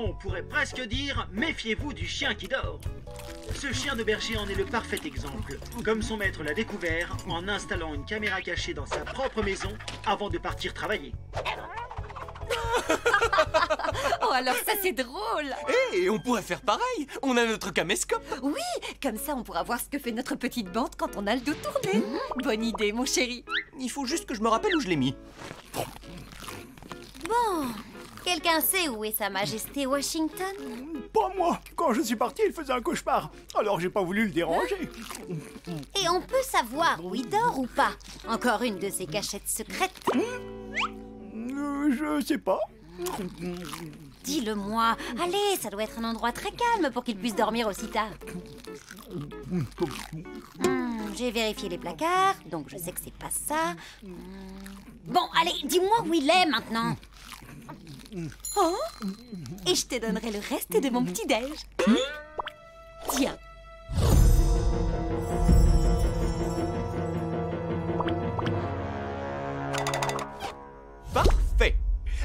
On pourrait presque dire, méfiez-vous du chien qui dort. Ce chien de berger en est le parfait exemple, comme son maître l'a découvert en installant une caméra cachée dans sa propre maison avant de partir travailler. Oh, alors ça c'est drôle. Et on pourrait faire pareil. On a notre caméscope. Oui, comme ça on pourra voir ce que fait notre petite bande quand on a le dos tourné. Bonne idée, mon chéri. Il faut juste que je me rappelle où je l'ai mis. Bon, quelqu'un sait où est Sa Majesté Washington? Pas moi. Quand je suis parti, il faisait un cauchemar. Alors j'ai pas voulu le déranger. Et on peut savoir où il dort ou pas? Encore une de ses cachettes secrètes. Je sais pas. Dis-le-moi. Allez, ça doit être un endroit très calme pour qu'il puisse dormir aussi tard. J'ai vérifié les placards, donc je sais que c'est pas ça. Bon, allez, dis-moi où il est maintenant. Oh, et je te donnerai le reste de mon petit-déj. Tiens. Parfait.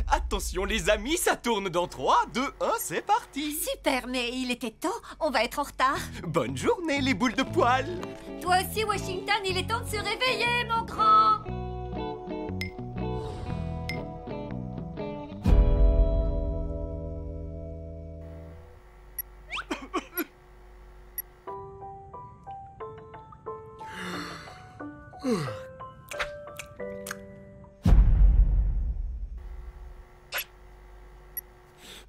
Attention les amis, ça tourne dans 3, 2, 1, c'est parti. Super, mais il était temps. On va être en retard. Bonne journée les boules de poil. Toi aussi, Washington, il est temps de se réveiller, mon grand.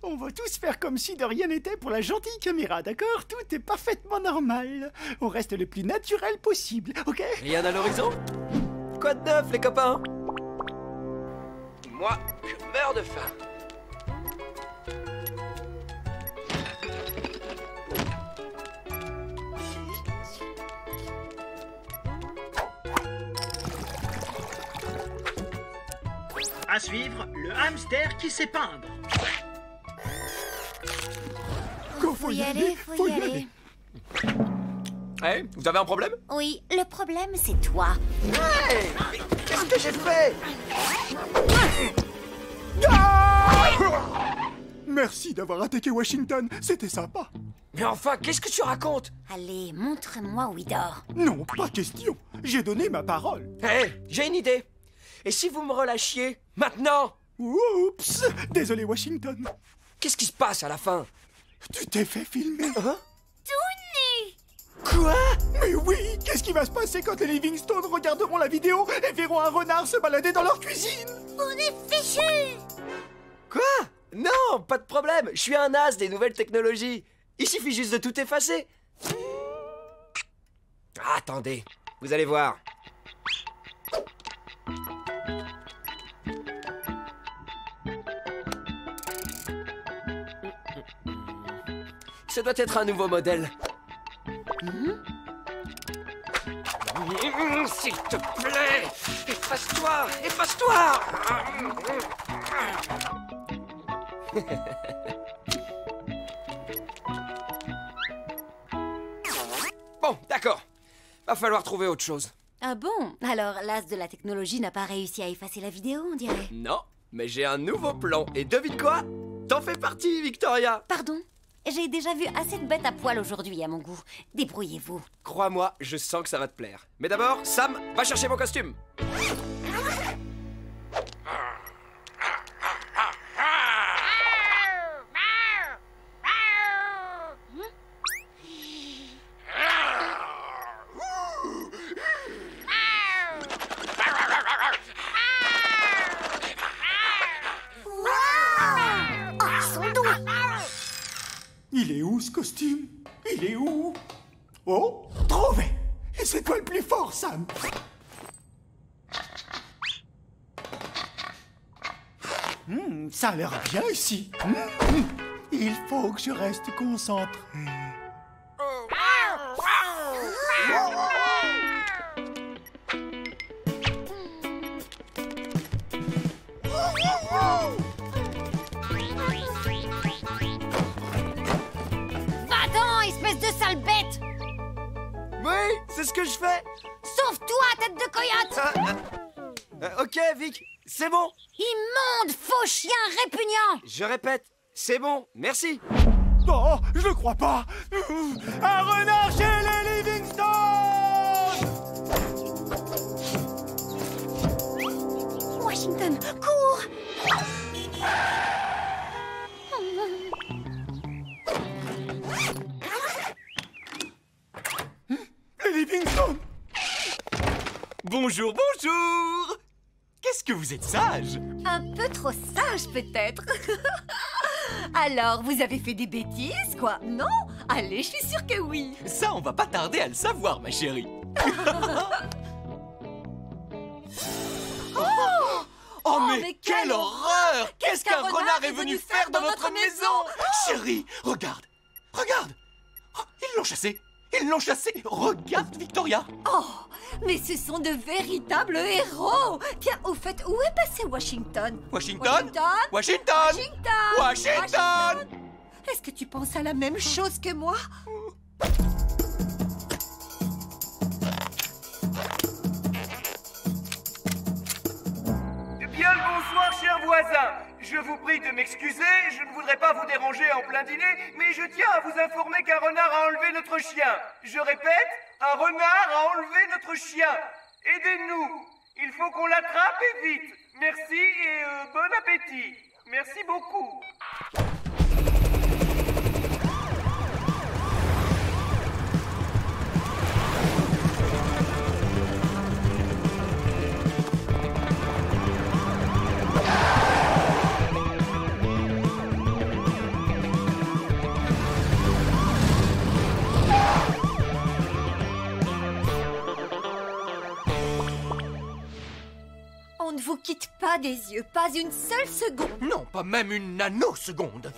On va tous faire comme si de rien n'était pour la gentille caméra, d'accord? Tout est parfaitement normal. On reste le plus naturel possible, ok? Rien à l'horizon? Quoi de neuf les copains? Moi, je meurs de faim. À suivre, le hamster qui sait peindre. Faut y aller, faut y aller. Eh, vous avez un problème? Oui, le problème c'est toi. Hey, mais qu'est-ce que j'ai fait? Merci d'avoir attaqué Washington, c'était sympa. Mais enfin, qu'est-ce que tu racontes? Allez, montre-moi où il dort. Non, pas question. J'ai donné ma parole. Hé, j'ai une idée. Et si vous me relâchiez maintenant? Oups! Désolé, Washington. Qu'est-ce qui se passe à la fin? Tu t'es fait filmer. Hein? Quoi? Mais oui! Qu'est-ce qui va se passer quand les Livingstone regarderont la vidéo et verront un renard se balader dans leur cuisine? On est fichus! Quoi? Non, pas de problème. Je suis un as des nouvelles technologies. Il suffit juste de tout effacer. Ah, attendez, vous allez voir. Ça doit être un nouveau modèle. S'il te plaît, efface-toi, efface-toi. Bon, d'accord. Va falloir trouver autre chose. Ah bon? Alors, l'as de la technologie n'a pas réussi à effacer la vidéo, on dirait. Non, mais j'ai un nouveau plan. Et devine quoi? T'en fais partie, Victoria. Pardon? J'ai déjà vu assez de bêtes à poil aujourd'hui à mon goût. Débrouillez-vous. Crois-moi, je sens que ça va te plaire. Mais d'abord, Sam, va chercher mon costume. Il est où ce costume? Il est où? Oh, trouvé! Et c'est toi le plus fort, Sam! Ça a l'air bien ici. Il faut que je reste concentré. Va-t'en, espèce de sale bête! Oui, c'est ce que je fais. Sauve-toi, tête de coyote! Ok, Vic, c'est bon. Immonde, faux chien répugnant! Je répète, C'est bon, merci. Oh, je le crois pas. Un renard chez les Livingstone. Washington, cours! Les Livingstone. Bonjour, bonjour! Qu'est-ce que vous êtes sage? Un peu trop sage, peut-être. Alors, vous avez fait des bêtises, quoi? Non? Allez, je suis sûre que oui. Ça, on va pas tarder à le savoir, ma chérie. Oh, mais quelle horreur! Qu'est-ce qu'un renard est venu faire dans notre maison? Chérie, regarde! Regarde! Oh, ils l'ont chassé! Ils l'ont chassé! Regarde, Victoria! Oh, mais ce sont de véritables héros. Tiens, au fait, où est passé Washington? Washington? Washington? Washington! Washington! Washington! Est-ce que tu penses à la même chose que moi? Bien le bonsoir, chers voisins. Je vous prie de m'excuser, je ne voudrais pas vous déranger en plein dîner, mais je tiens à vous informer qu'un renard a enlevé notre chien. Je répète, un renard a enlevé notre chien. Aidez-nous, il faut qu'on l'attrape et vite. Merci et bon appétit. Merci beaucoup. On ne vous quitte pas des yeux, pas une seule seconde. Non, pas même une nanoseconde.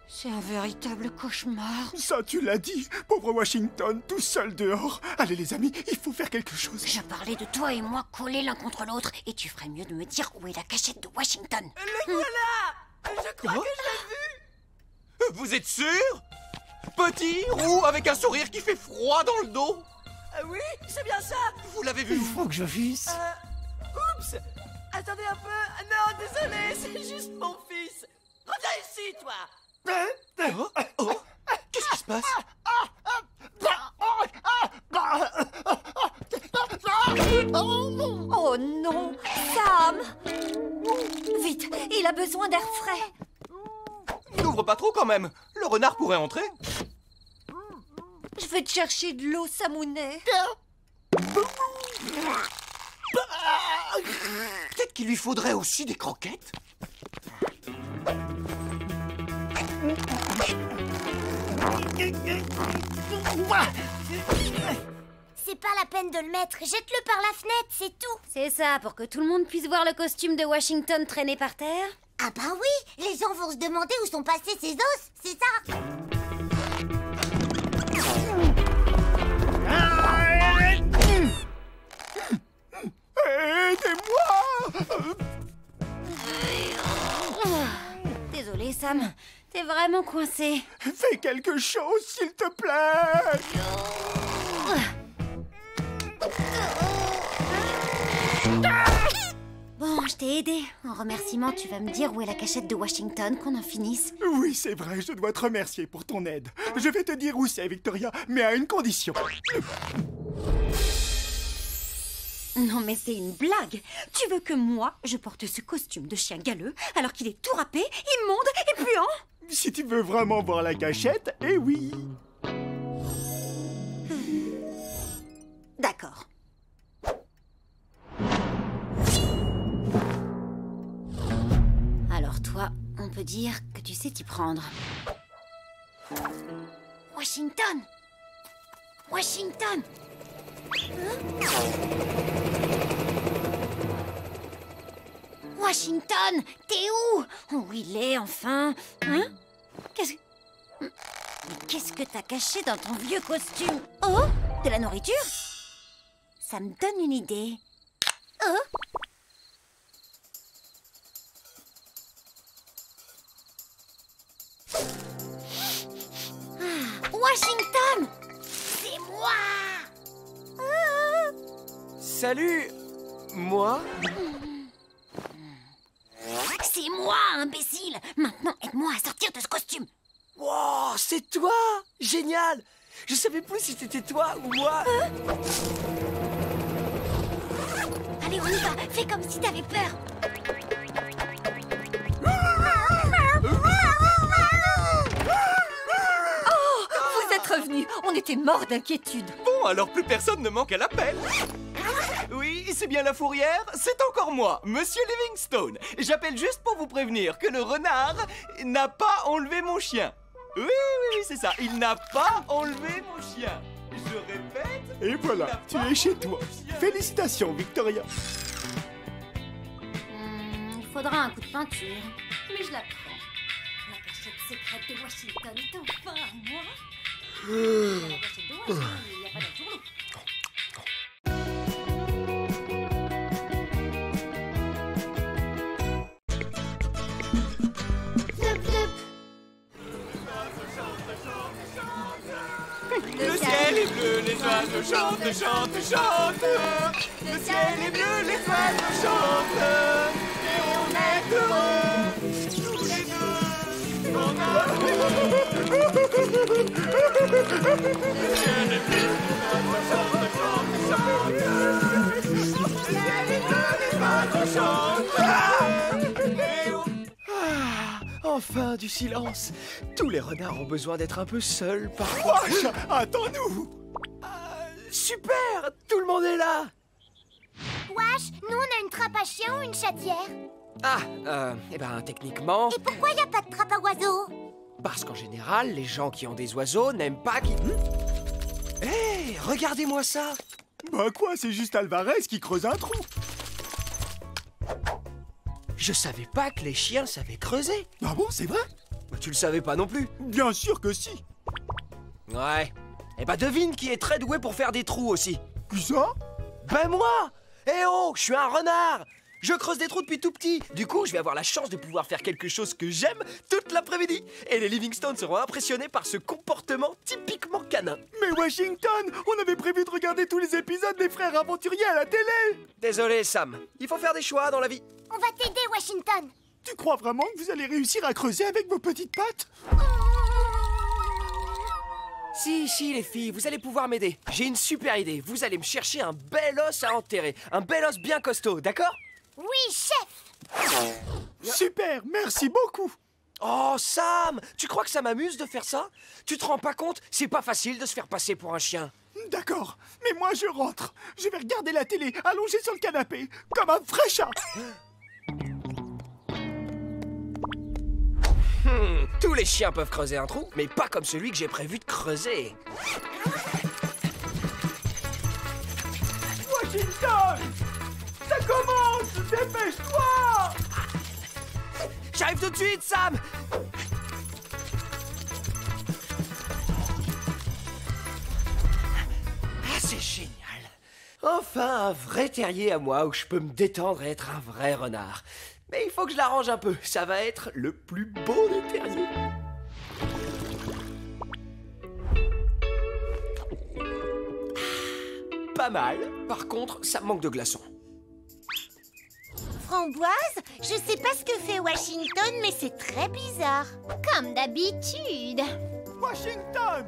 C'est un véritable cauchemar. Ça, tu l'as dit. Pauvre Washington, tout seul dehors. Allez, les amis, il faut faire quelque chose. Je parlais de toi et moi collés l'un contre l'autre, et tu ferais mieux de me dire où est la cachette de Washington. Je crois que je l'ai vu. Vous êtes sûr? Petit, roux, avec un sourire qui fait froid dans le dos. Oui, c'est bien ça. Vous l'avez vu? Il faut que je visse. Oups. Attendez un peu. Non, désolé, c'est juste mon fils. Reviens ici, toi. Oh, qu'est-ce qui se passe? Oh non, Sam! Vite, il a besoin d'air frais. N'ouvre pas trop quand même. Le renard pourrait entrer. Je vais te chercher de l'eau, Samounet. Peut-être qu'il lui faudrait aussi des croquettes. C'est pas la peine de le mettre, jette-le par la fenêtre, c'est tout. C'est ça, pour que tout le monde puisse voir le costume de Washington traîné par terre? Ah bah oui, les gens vont se demander où sont passés ses os, c'est ça. Aidez-moi! Désolé, Sam, t'es vraiment coincé. Fais quelque chose, s'il te plaît! Bon, je t'ai aidé. En remerciement, tu vas me dire où est la cachette de Washington, qu'on en finisse. Oui, c'est vrai, je dois te remercier pour ton aide. Je vais te dire où c'est, Victoria, mais à une condition. Non mais c'est une blague. Tu veux que moi, je porte ce costume de chien galeux alors qu'il est tout râpé, immonde et puant? Si tu veux vraiment voir la cachette, eh oui. D'accord. Alors toi, on peut dire que tu sais t'y prendre. Washington! Washington! Washington, t'es où? Où il est, enfin? Hein? Qu'est-ce que t'as caché dans ton vieux costume? Oh, de la nourriture? Ça me donne une idée. Oh! Washington! C'est moi! Salut. Moi? C'est moi, imbécile. Maintenant, aide-moi à sortir de ce costume. Wow, c'est toi! Génial! Je savais plus si c'était toi ou moi. Allez, on y va. Fais comme si t'avais peur. Oh, vous êtes revenus. On était morts d'inquiétude. Bon, alors plus personne ne manque à l'appel. Oui, c'est bien la fourrière, c'est encore moi, Monsieur Livingstone. J'appelle juste pour vous prévenir que le renard n'a pas enlevé mon chien. Oui, c'est ça, il n'a pas enlevé mon chien. Je répète... Et voilà, tu es chez toi. Félicitations, Victoria. Il faudra un coup de peinture. Mais je la prends. La cachette secrète de Washington est enfin à moi. La cachette de Washington, il n'y a pas d'atourneau. Le ciel est bleu, les oiseaux chantent, chantent, chantent. Le ciel est bleu, les oiseaux chantent. Et on est heureux, tous les deux. On a... Le ciel est bleu, les oiseaux chantent, chantent, chantent. Le ciel est bleu, les oiseaux chantent. Et on... Enfin, du silence. Tous les renards ont besoin d'être un peu seuls parfois. Wesh, attends-nous. Super! Tout le monde est là. Wesh, nous on a une trappe à chien ou une chatière? Eh ben, techniquement... Et pourquoi y a pas de trappe à oiseaux? Parce qu'en général, les gens qui ont des oiseaux n'aiment pas qu'ils... Hé, regardez-moi ça. Bah quoi, c'est juste Alvarez qui creuse un trou. Je savais pas que les chiens savaient creuser. Ah bon, c'est vrai? Bah, tu le savais pas non plus. Bien sûr que si. Ouais. Eh ben, devine qui est très doué pour faire des trous aussi. Qui ça? Ben moi! Eh oh, je suis un renard! Je creuse des trous depuis tout petit. Du coup, je vais avoir la chance de pouvoir faire quelque chose que j'aime toute l'après-midi. Et les Livingstone seront impressionnés par ce comportement typiquement canin. Mais Washington, on avait prévu de regarder tous les épisodes des Frères Aventuriers à la télé. Désolé, Sam. Il faut faire des choix dans la vie. On va t'aider, Washington. Tu crois vraiment que vous allez réussir à creuser avec vos petites pattes? Si, les filles, vous allez pouvoir m'aider. J'ai une super idée. Vous allez me chercher un bel os à enterrer. Un bel os bien costaud, d'accord? Oui, chef. Super, merci beaucoup. Oh, Sam! Tu crois que ça m'amuse de faire ça? Tu te rends pas compte? C'est pas facile de se faire passer pour un chien. D'accord, mais moi je rentre. Je vais regarder la télé, allongé sur le canapé, comme un vrai chat. Tous les chiens peuvent creuser un trou, mais pas comme celui que j'ai prévu de creuser. Washington! Ça commence! Dépêche-toi! J'arrive tout de suite, Sam! Ah, c'est génial! Enfin, un vrai terrier à moi où je peux me détendre et être un vrai renard. Mais il faut que je l'arrange un peu. Ça va être le plus beau des terriers. Pas mal. Par contre, ça manque de glaçons. Framboise, je sais pas ce que fait Washington, mais c'est très bizarre. Comme d'habitude. Washington!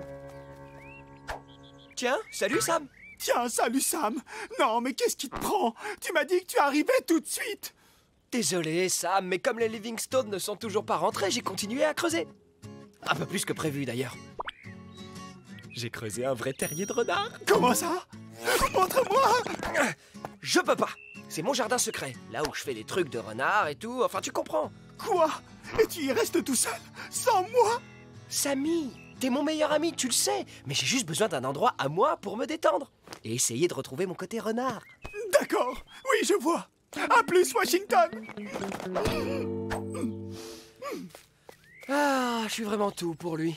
Tiens, salut Sam. Tiens, salut Sam. Non, mais qu'est-ce qui te prend? Tu m'as dit que tu arrivais tout de suite. Désolé Sam, mais comme les Livingstone ne sont toujours pas rentrés, j'ai continué à creuser. Un peu plus que prévu d'ailleurs. J'ai creusé un vrai terrier de renard. Comment ça? Montre-moi! Je peux pas. C'est mon jardin secret, là où je fais des trucs de renard et tout, enfin tu comprends. Quoi? Et tu y restes tout seul? Sans moi? Sammy, t'es mon meilleur ami, tu le sais, mais j'ai juste besoin d'un endroit à moi pour me détendre. Et essayer de retrouver mon côté renard. D'accord, oui, je vois. À plus, Washington! Ah, je suis vraiment tout pour lui.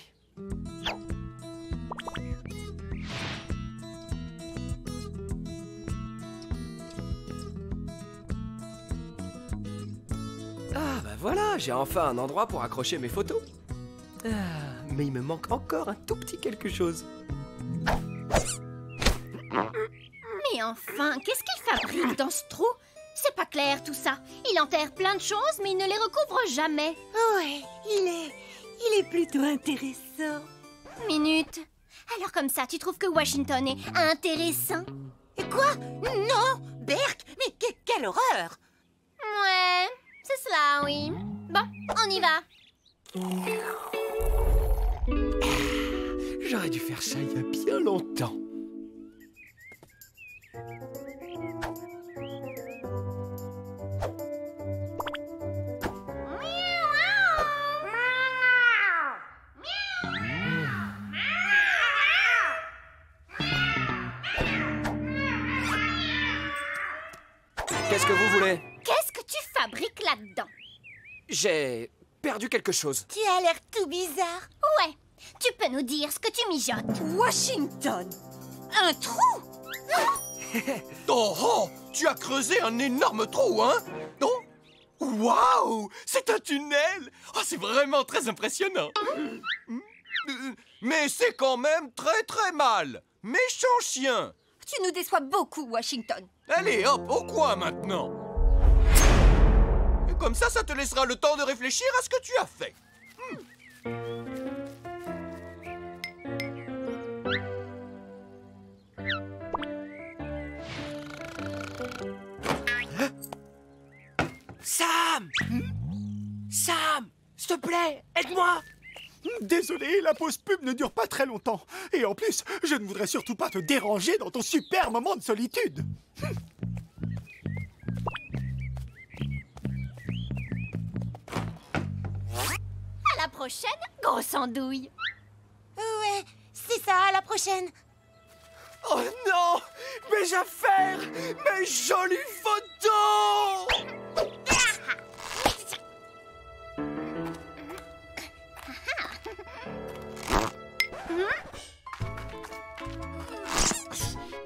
Ah, bah voilà, j'ai enfin un endroit pour accrocher mes photos. Ah, mais il me manque encore un tout petit quelque chose. Mais enfin, qu'est-ce qu'il fabrique dans ce trou? C'est pas clair tout ça. Il enterre plein de choses, mais il ne les recouvre jamais. Ouais, il est plutôt intéressant. Minute. Alors comme ça, tu trouves que Washington est intéressant? Et quoi? Non, Berk, mais quelle horreur! Ouais, c'est cela, oui. Bon, on y va. J'aurais dû faire ça il y a bien longtemps. Qu'est-ce que vous voulez? Qu'est-ce que tu fabriques là-dedans? J'ai perdu quelque chose. Tu as l'air tout bizarre. Ouais, tu peux nous dire ce que tu mijotes? Washington! Un trou? Oh, oh, tu as creusé un énorme trou, hein? Non? Waouh! C'est un tunnel! Oh, c'est vraiment très impressionnant. Mais c'est quand même très très mal. Méchant chien. Tu nous déçois beaucoup, Washington. Allez, hop, au coin maintenant. Et comme ça te laissera le temps de réfléchir à ce que tu as fait. Sam! Sam! S'il te plaît, aide-moi! Désolé, la pause pub ne dure pas très longtemps. Et en plus, je ne voudrais surtout pas te déranger dans ton super moment de solitude. À la prochaine, grosse andouille. Ouais, c'est ça, à la prochaine. Oh non! Mes affaires! Mes jolies photos!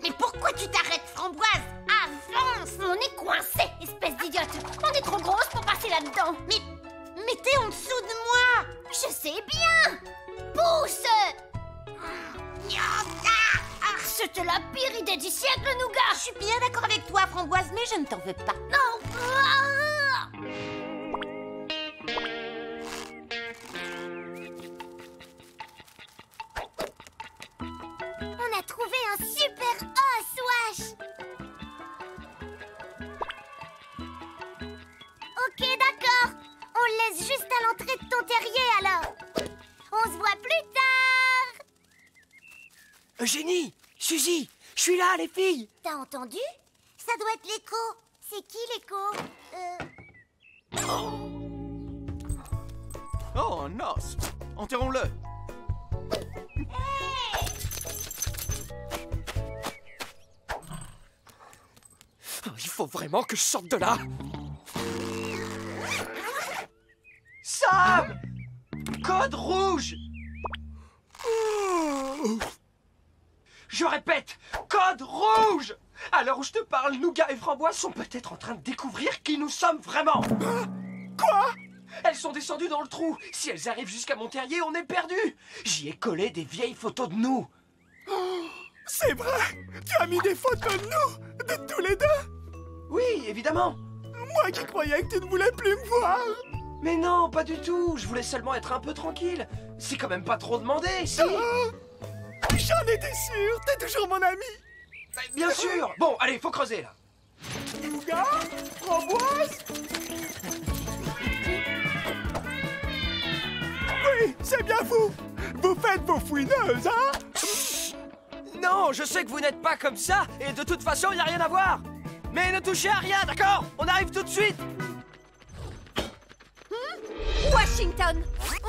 Mais pourquoi tu t'arrêtes, Framboise? Avance! On est coincé, espèce d'idiote. On est trop grosse pour passer là-dedans. Mais t'es en dessous de moi! Je sais bien. Pousse! C'était la pire idée du siècle, Nougat. Je suis bien d'accord avec toi, Framboise, mais je ne t'en veux pas. Non. On a trouvé un super os, wesh! Ok, d'accord. On le laisse juste à l'entrée de ton terrier, alors. On se voit plus tard. Eugénie! Suzy! Je suis là, les filles! T'as entendu? Ça doit être l'écho. C'est qui, l'écho? Oh, un os. Enterrons-le. Il faut vraiment que je sorte de là! Sam! Code rouge! Je répète, code rouge! À l'heure où je te parle, Nougat et Framboise sont peut-être en train de découvrir qui nous sommes vraiment. Quoi? Elles sont descendues dans le trou. Si elles arrivent jusqu'à mon terrier, on est perdu. J'y ai collé des vieilles photos de nous. C'est vrai! Tu as mis des photos de nous, de tous les deux! Oui, évidemment. Moi qui croyais que tu ne voulais plus me voir! Mais non, pas du tout. Je voulais seulement être un peu tranquille. C'est quand même pas trop demandé, si. J'en étais sûr! T'es toujours mon ami! Bien sûr. Bon, allez, faut creuser, là. Nougat? Framboise? Oui, c'est bien vous! Vous faites vos fouineuses, hein? Non, je sais que vous n'êtes pas comme ça, et de toute façon, il n'y a rien à voir. Mais ne touchez à rien, d'accord? On arrive tout de suite. Washington,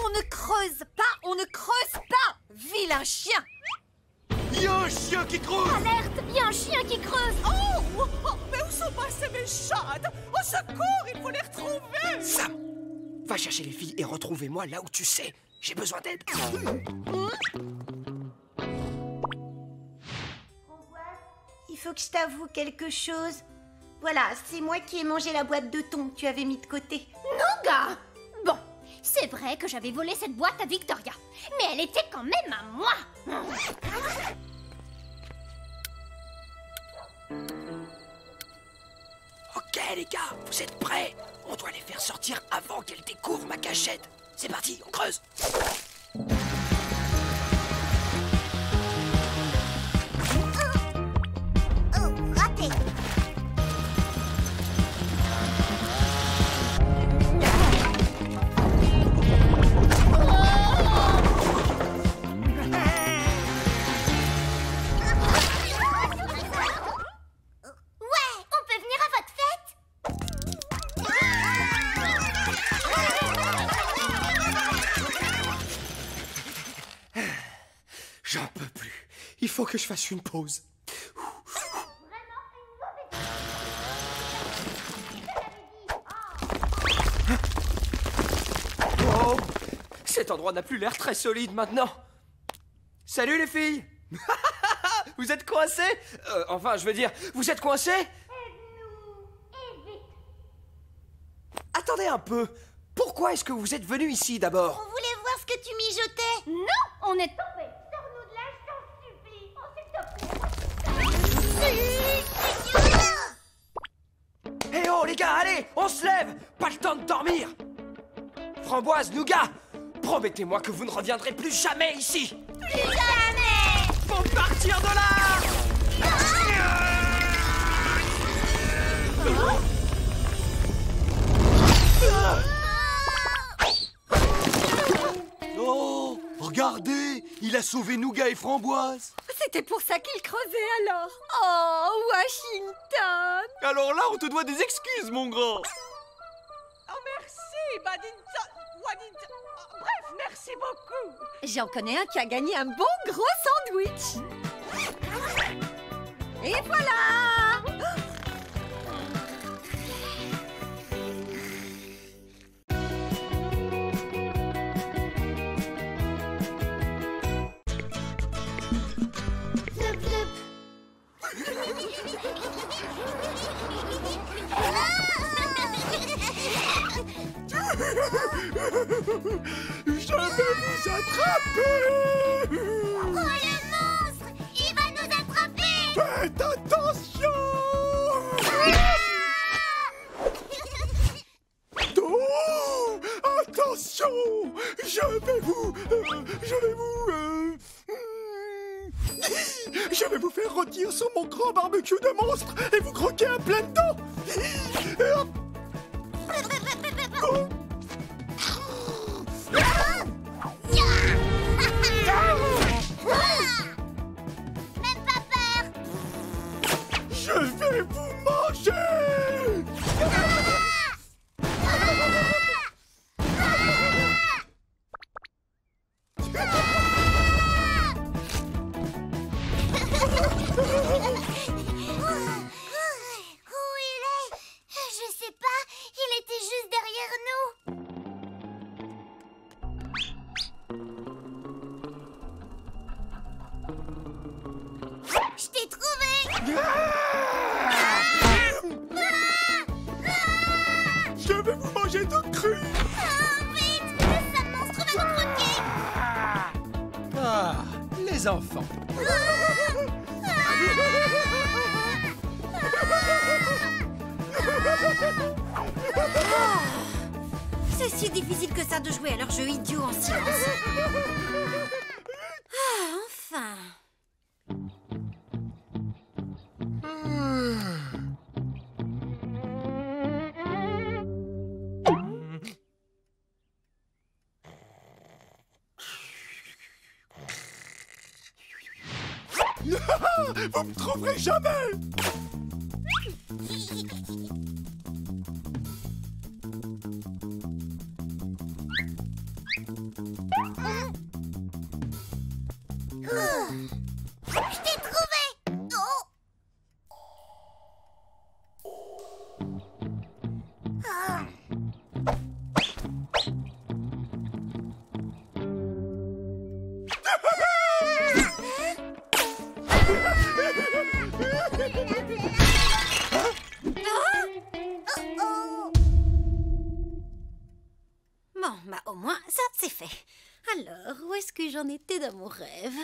on ne creuse pas, vilain chien. Il y a un chien qui creuse. Alerte, il y a un chien qui creuse. Oh, mais où sont passées mes chades? Au secours, il faut les retrouver! Sam, va chercher les filles et retrouvez-moi là où tu sais. J'ai besoin d'aide. Il faut que je t'avoue quelque chose. Voilà, c'est moi qui ai mangé la boîte de thon que tu avais mis de côté. Nougat. Bon, c'est vrai que j'avais volé cette boîte à Victoria, mais elle était quand même à moi. Ok, Ok les gars, vous êtes prêts? On doit les faire sortir avant qu'elles découvrent ma cachette. C'est parti, on creuse. Oh, raté. J'en peux plus. Il faut que je fasse une pause. Oh, cet endroit n'a plus l'air très solide maintenant. Salut les filles. Vous êtes coincés? Enfin, je veux dire, vous êtes coincés? Aide-nous, et vite. Attendez un peu. Pourquoi est-ce que vous êtes venus ici d'abord? On voulait voir ce que tu mijotais. Non, on est tombé. Sors-nous de là, je t'en supplie. Oh, s'il te plaît. Eh oh les gars, allez, on se lève. Pas le temps de dormir. Framboise, Nougat, promettez-moi que vous ne reviendrez plus jamais ici. Plus jamais. Faut partir de là. Oh, regardez, il a sauvé Nougat et Framboise. C'était pour ça qu'il creusait alors. Oh, Washington. Alors là, on te doit des excuses, mon grand. Oh, merci, Paddington. Waddington. Oh, bref, merci beaucoup. J'en connais un qui a gagné un bon gros sandwich. Et voilà. Pleup, pleup. Je vais vous attraper! Oh, le monstre! Il va nous attraper! Faites attention! Oh, attention! Je vais vous faire rôtir sur mon grand barbecue de monstre et vous croquer un plein dedans! Et hop. Oh. Même pas peur! Je vais vous manger! Où il est? Je sais pas, il était juste derrière nous. Je t'ai trouvé! Je vais vous manger toute crue! Vite! Le sale monstre va nous croquer! Ah, les enfants. C'est si difficile que ça de jouer à leur jeu idiot en silence. Ah, enfin. Vous me trouverez jamais! Je t'ai trouvé! Oh! Ah. Bon, bah au moins, ça c'est fait. Alors, où est-ce que j'en étais dans mon rêve?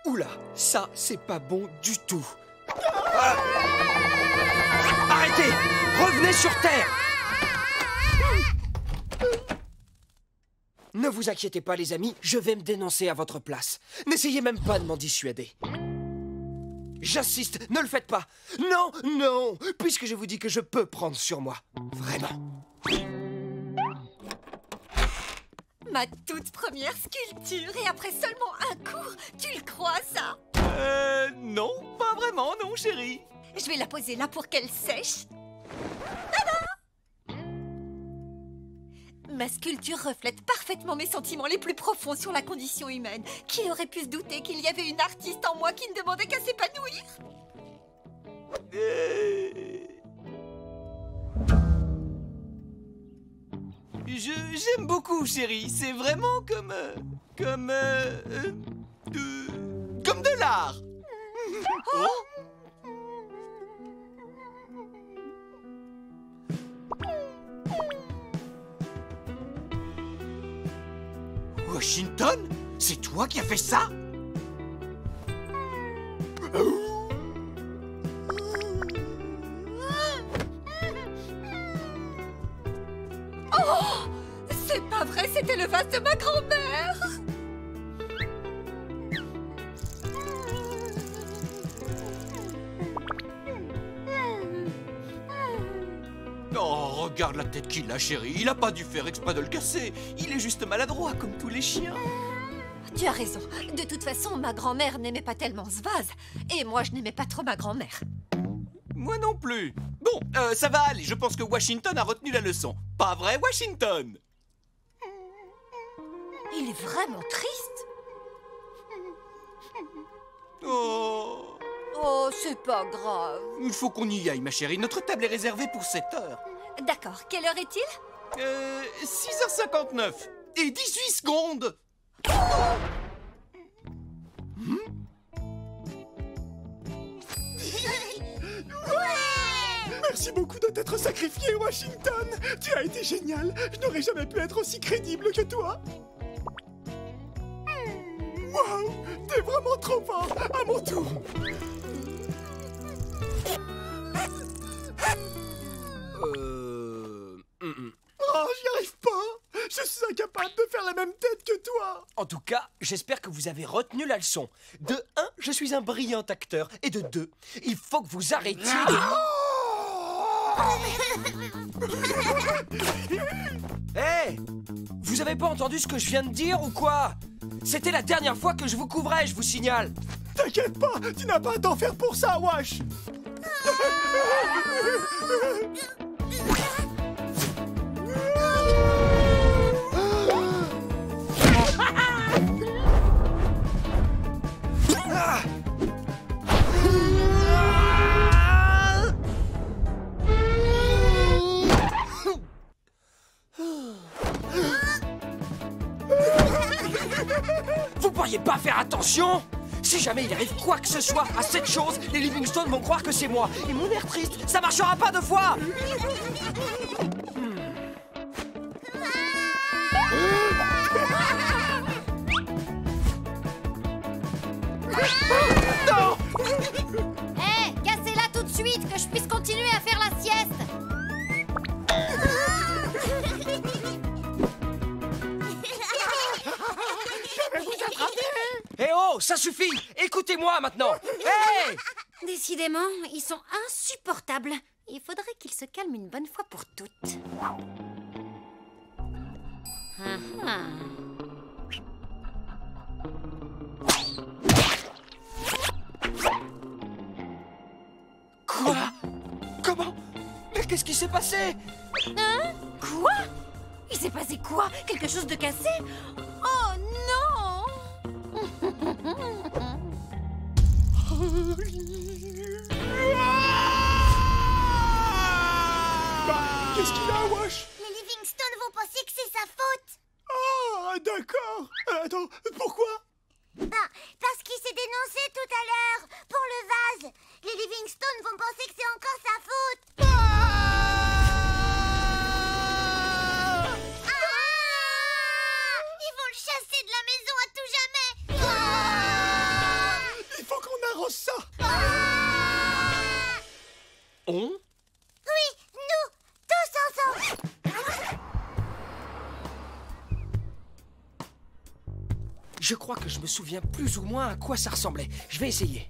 Oula, ça, c'est pas bon du tout. Ah. Arrêtez! Revenez sur Terre! Ne vous inquiétez pas, les amis, je vais me dénoncer à votre place. N'essayez même pas de m'en dissuader. J'insiste, ne le faites pas. Non, non, puisque je vous dis que je peux prendre sur moi. Vraiment. Ma toute première sculpture, et après seulement un cours, tu le crois, ça? Non, pas vraiment, non, chérie. Je vais la poser là pour qu'elle sèche. Ma sculpture reflète parfaitement mes sentiments les plus profonds sur la condition humaine. Qui aurait pu se douter qu'il y avait une artiste en moi qui ne demandait qu'à s'épanouir? J'aime beaucoup, chérie. C'est vraiment comme de l'art. Oh. Washington? C'est toi qui as fait ça? Oh! C'est pas vrai, c'était le vase de ma grand-mère! Oh, regarde la tête qu'il a, chérie. Il a pas dû faire exprès de le casser. Il est juste maladroit, comme tous les chiens. Tu as raison. De toute façon, ma grand-mère n'aimait pas tellement ce vase. Et moi, je n'aimais pas trop ma grand-mère. Moi non plus. Bon, ça va aller. Je pense que Washington a retenu la leçon. Pas vrai, Washington? Il est vraiment triste. Oh... Oh, c'est pas grave. Il faut qu'on y aille, ma chérie. Notre table est réservée pour 7 heures. D'accord. Quelle heure est-il? 6h59 et 18 secondes. Merci beaucoup de t'être sacrifié, Washington. Tu as été génial. Je n'aurais jamais pu être aussi crédible que toi. Waouh, t'es vraiment trop fort. À mon tour. Oh, j'y arrive pas. Je suis incapable de faire la même tête que toi. En tout cas, j'espère que vous avez retenu la leçon. De 1, je suis un brillant acteur. Et de 2, il faut que vous arrêtiez de... Hé! Vous avez pas entendu ce que je viens de dire ou quoi? C'était la dernière fois que je vous couvrais, je vous signale. T'inquiète pas, tu n'as pas à t'en faire pour ça, Wash. Vous pourriez pas faire attention? Si jamais il arrive quoi que ce soit à cette chose, les Livingstone vont croire que c'est moi. Et mon air triste, ça marchera pas 2 fois. Non! Hé, cassez-la tout de suite, que je puisse continuer à faire la sieste. Eh oh, ça suffit! Écoutez-moi maintenant! Hey! Décidément, ils sont insupportables. Il faudrait qu'ils se calment une bonne fois pour toutes. Quoi? Comment? Mais qu'est-ce qui s'est passé? Hein? Quoi? Il s'est passé quoi? Quelque chose de cassé? Oh non! Qu'est-ce qu'il a, Wash? Les Livingstone vont penser que c'est sa faute. Ah, d'accord. Attends, pourquoi? Parce qu'il s'est dénoncé tout à l'heure pour le vase. Les Livingstone vont penser que c'est encore sa faute. Ils vont le chasser de la maison à tout jamais. On? Oui, nous, tous ensemble. Je crois que je me souviens plus ou moins à quoi ça ressemblait. Je vais essayer.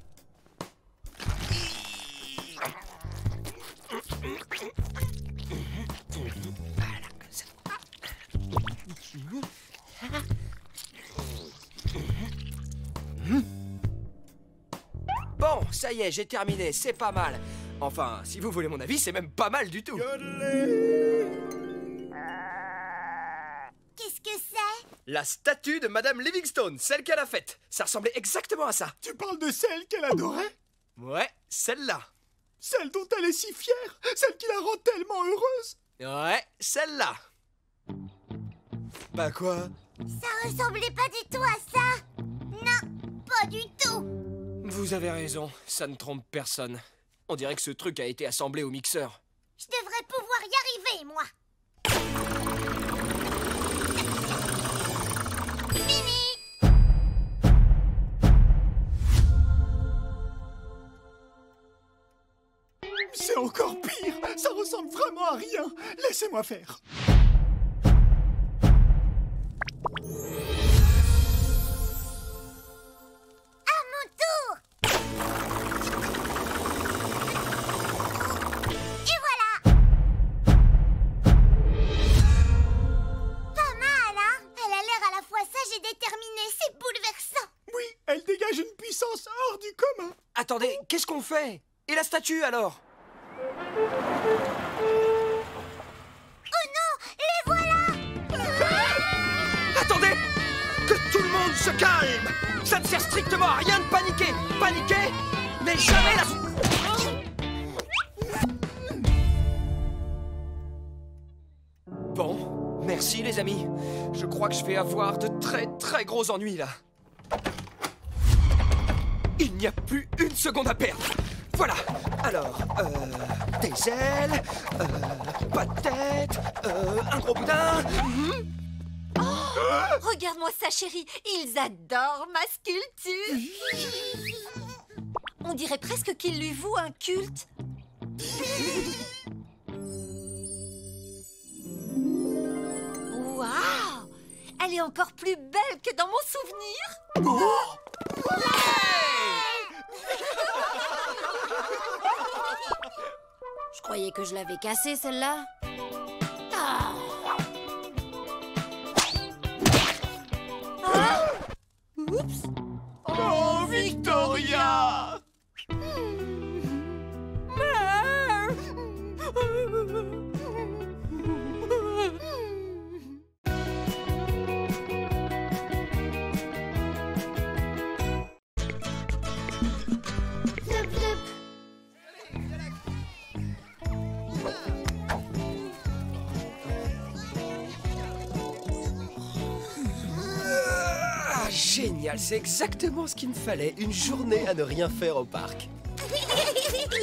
Voilà, comme ça. Bon, ça y est, j'ai terminé, c'est pas mal. Enfin, si vous voulez mon avis, c'est même pas mal du tout. Qu'est-ce que c'est? La statue de Madame Livingstone, celle qu'elle a faite. Ça ressemblait exactement à ça. Tu parles de celle qu'elle adorait? Ouais, celle-là. Celle dont elle est si fière? Celle qui la rend tellement heureuse? Ouais, celle-là. Bah quoi? Ça ressemblait pas du tout à ça. Non, pas du tout. Vous avez raison, ça ne trompe personne. On dirait que ce truc a été assemblé au mixeur. Je devrais pouvoir y arriver, moi. Fini. C'est encore pire. Ça ressemble vraiment à rien. Laissez-moi faire. À mon tour. Et voilà. Pas mal, hein? Elle a l'air à la fois sage et déterminée. C'est bouleversant. Oui, elle dégage une puissance hors du commun. Attendez, qu'est-ce qu'on fait? Et la statue alors? Oh non, les voilà. Attendez! Que tout le monde se calme! Ça ne sert strictement à rien de paniquer! Paniquer, mais jamais la... Bon, merci les amis. Je crois que je vais avoir de très gros ennuis là. Il n'y a plus une seconde à perdre. Voilà. Alors, des ailes, pas de tête, un gros boudin. Regarde-moi ça, chérie. Ils adorent ma sculpture. On dirait presque qu'ils lui vouent un culte. Waouh! Elle est encore plus belle que dans mon souvenir. Je croyais que je l'avais cassée, celle-là. Ah. Oups! Oh, Victoria! Génial, c'est exactement ce qu'il me fallait. Une journée à ne rien faire au parc.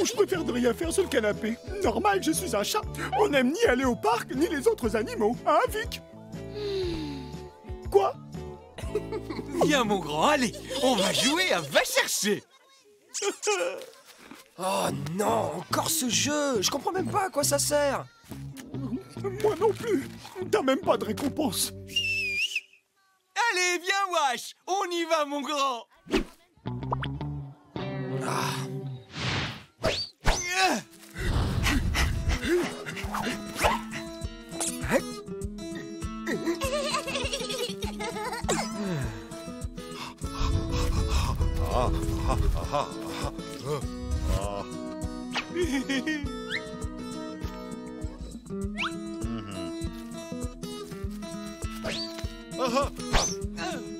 Je préfère ne rien faire sur le canapé. Normal, je suis un chat. On n'aime ni aller au parc, ni les autres animaux. Hein, Vic? Quoi? Viens, mon grand, allez, on va jouer à Va chercher. Oh non, encore ce jeu. Je comprends même pas à quoi ça sert. Moi non plus. T'as même pas de récompense. Allez, viens, Wash, on y va, mon grand.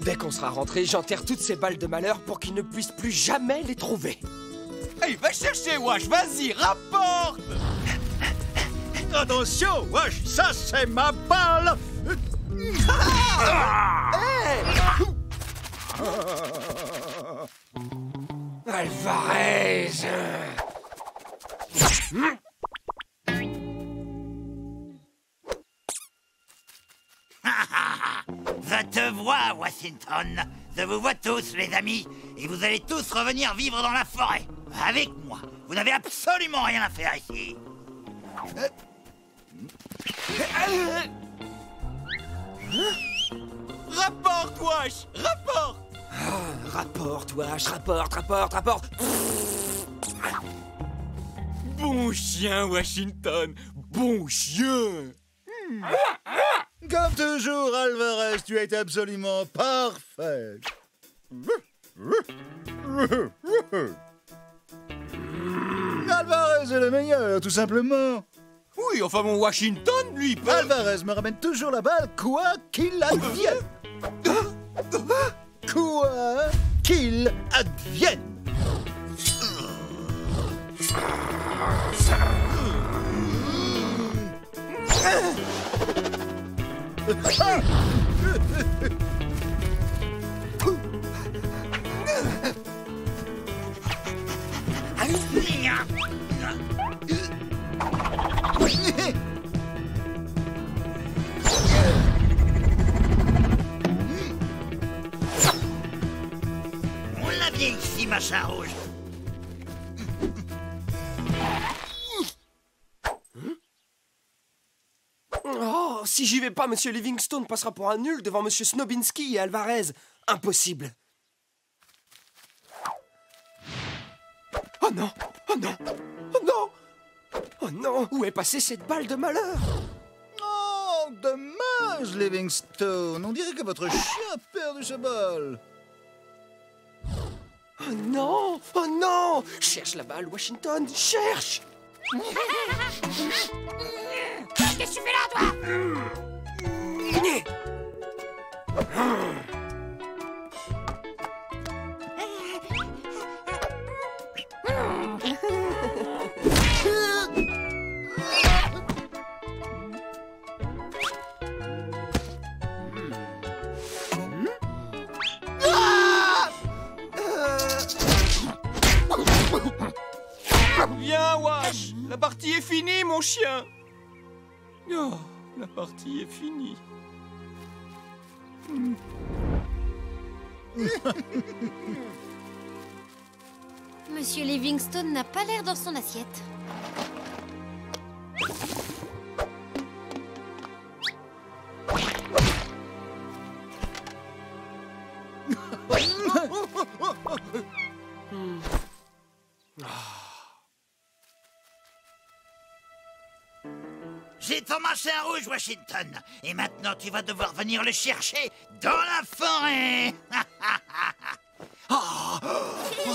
Dès qu'on sera rentré, j'enterre toutes ces balles de malheur pour qu'ils ne puissent plus jamais les trouver. Hey, va chercher, Wash, vas-y, rapporte. Attention, wesh, ça c'est ma balle. Alvarez. Je te vois, Washington. Je vous vois tous, les amis. Et vous allez tous revenir vivre dans la forêt. Avec moi. Vous n'avez absolument rien à faire ici. Rapporte, wesh! Rapporte! Rapporte, wesh, rapporte. Bon chien, Washington. Bon chien. Comme toujours, Alvarez, tu as été absolument parfait. Alvarez est le meilleur, tout simplement. Oui, enfin mon Washington, lui, peut... Alvarez me ramène toujours la balle, quoi qu'il advienne. Quoi qu'il advienne. On l'a bien ici, machin rouge. Oh, si j'y vais pas, Monsieur Livingstone passera pour un nul devant Monsieur Snobinski et Alvarez. Impossible. Oh non, oh non, oh non, oh non, où est passée cette balle de malheur? Oh, dommage, Livingstone. On dirait que votre chien a perdu sa balle. Oh non, oh non. Cherche la balle, Washington, cherche. Qu'est-ce que tu fais là, toi? Viens, Wash. La partie est finie, mon chien. Oh, la partie est finie. Monsieur Livingstone n'a pas l'air dans son assiette. J'ai ton machin rouge, Washington. Et maintenant, tu vas devoir venir le chercher dans la forêt. Oh,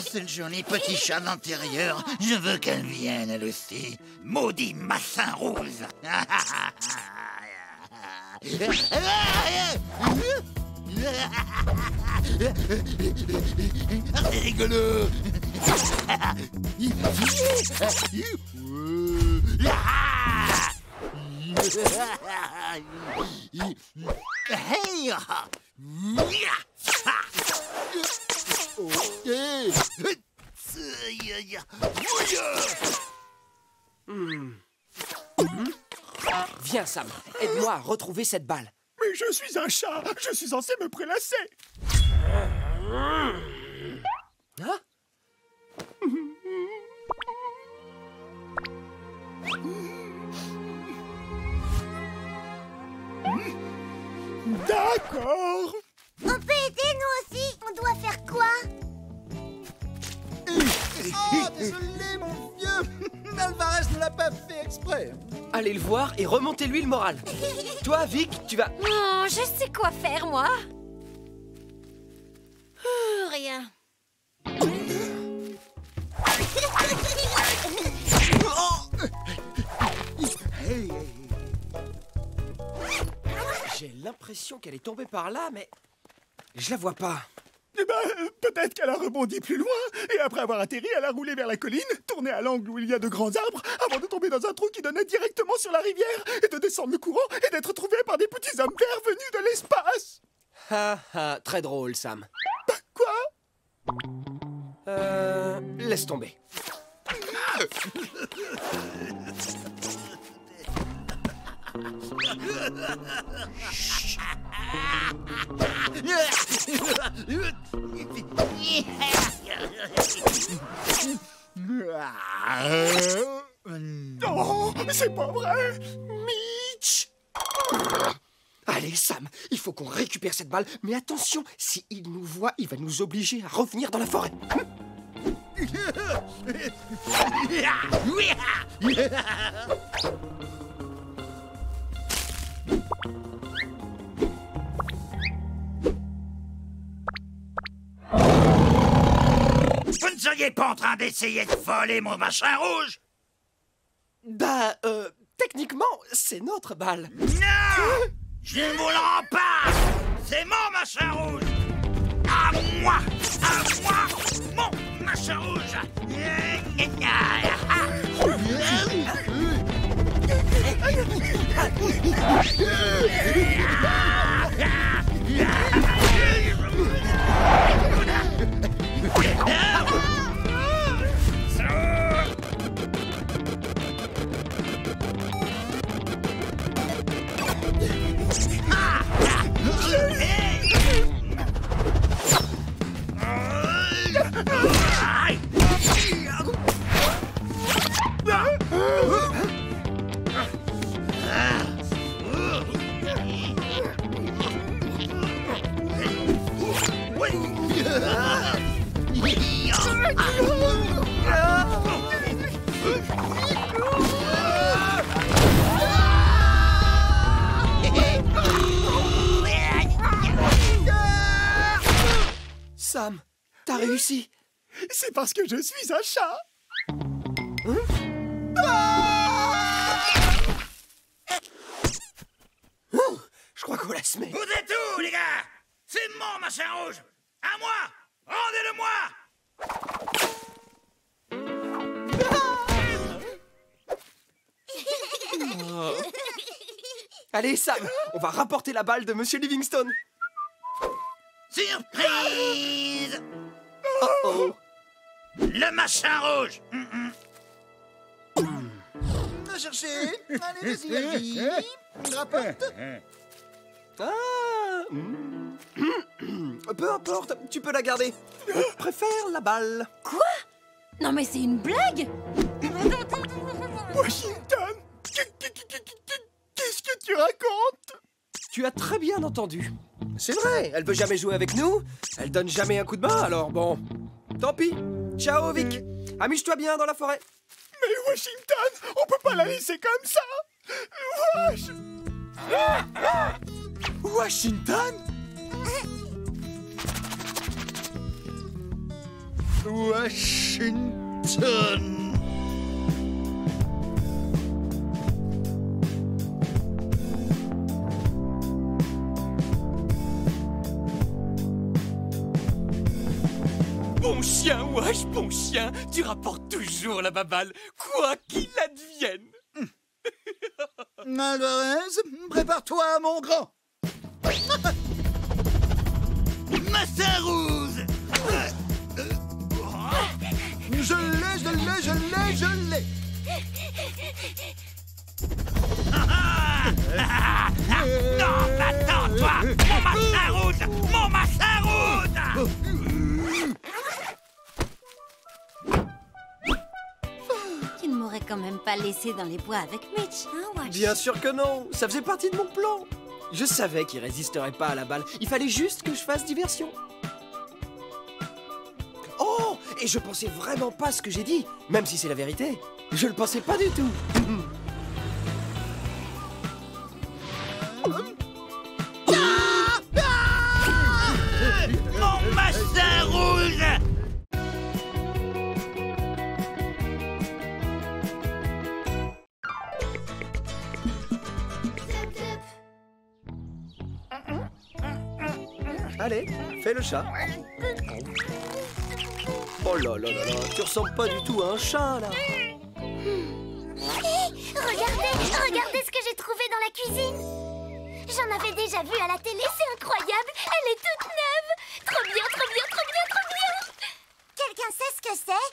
c'est le joli petit chat d'intérieur. Je veux qu'elle vienne, elle aussi. Maudit massin rouge. C'est rigolo. Hey! Viens, Sam, aide-moi à retrouver cette balle. Mais je suis un chat, je suis censé me prélasser. Hein? D'accord. On peut aider, nous aussi. On doit faire quoi? Oh, désolé, mon vieux. Alvarez ne l'a pas fait exprès. Allez le voir et remontez-lui le moral. Toi, Vic, tu vas... Non, je sais quoi faire, moi. Rien. J'ai l'impression qu'elle est tombée par là, mais je la vois pas. Eh ben, peut-être qu'elle a rebondi plus loin, et après avoir atterri, elle a roulé vers la colline, tourné à l'angle où il y a de grands arbres, avant de tomber dans un trou qui donnait directement sur la rivière, et de descendre le courant, et d'être trouvée par des petits hommes verts venus de l'espace. Ha ha, très drôle, Sam. Quoi? Laisse tomber. Oh, c'est pas vrai. Mitch. Allez, Sam, il faut qu'on récupère cette balle. Mais attention, si il nous voit, il va nous obliger à revenir dans la forêt. Vous ne seriez pas en train d'essayer de voler mon machin rouge? Bah, techniquement, c'est notre balle. Non! Je ne vous le rends pas! C'est mon machin rouge! À moi! À moi! Mon machin rouge! Sam, t'as réussi. C'est parce que je suis un chat. Je crois qu'on la se met. Vous êtes où, les gars? C'est mon machin rouge! À moi! Rendez-le-moi! Allez, Sam, on va rapporter la balle de Monsieur Livingstone. Surprise! Oh. Le machin rouge! Va chercher. Allez, vas-y. Rapporte. Peu importe, tu peux la garder. On préfère la balle. Quoi? Non mais c'est une blague? Washington, qu'est-ce que tu racontes? Tu as très bien entendu. C'est vrai, elle veut jamais jouer avec nous. Elle donne jamais un coup de main, alors bon. Tant pis. Ciao, Vic. Amuse-toi bien dans la forêt. Mais Washington, on peut pas la laisser comme ça. Washington? Washington. Bon chien, Wash, bon chien, tu rapportes toujours la baballe, quoi qu'il advienne. Alvarez, prépare-toi, mon grand. Machin rouge! Je l'ai. Non, attends, toi! Mon machin rouge! Mon machin rouge! Tu ne m'aurais quand même pas laissé dans les bois avec Mitch, hein, Wash? Bien sûr que non, ça faisait partie de mon plan. Je savais qu'il résisterait pas à la balle. Il fallait juste que je fasse diversion. Oh, et je pensais vraiment pas ce que j'ai dit, même si c'est la vérité. Je le pensais pas du tout. Mon machin rouge! Allez, fais le chat. Oh là là là là, tu ressembles pas du tout à un chat, là. Regardez ce que j'ai trouvé dans la cuisine. J'en avais déjà vu à la télé, c'est incroyable. Elle est toute neuve. Trop bien, trop bien, trop bien, trop bien. Quelqu'un sait ce que c'est?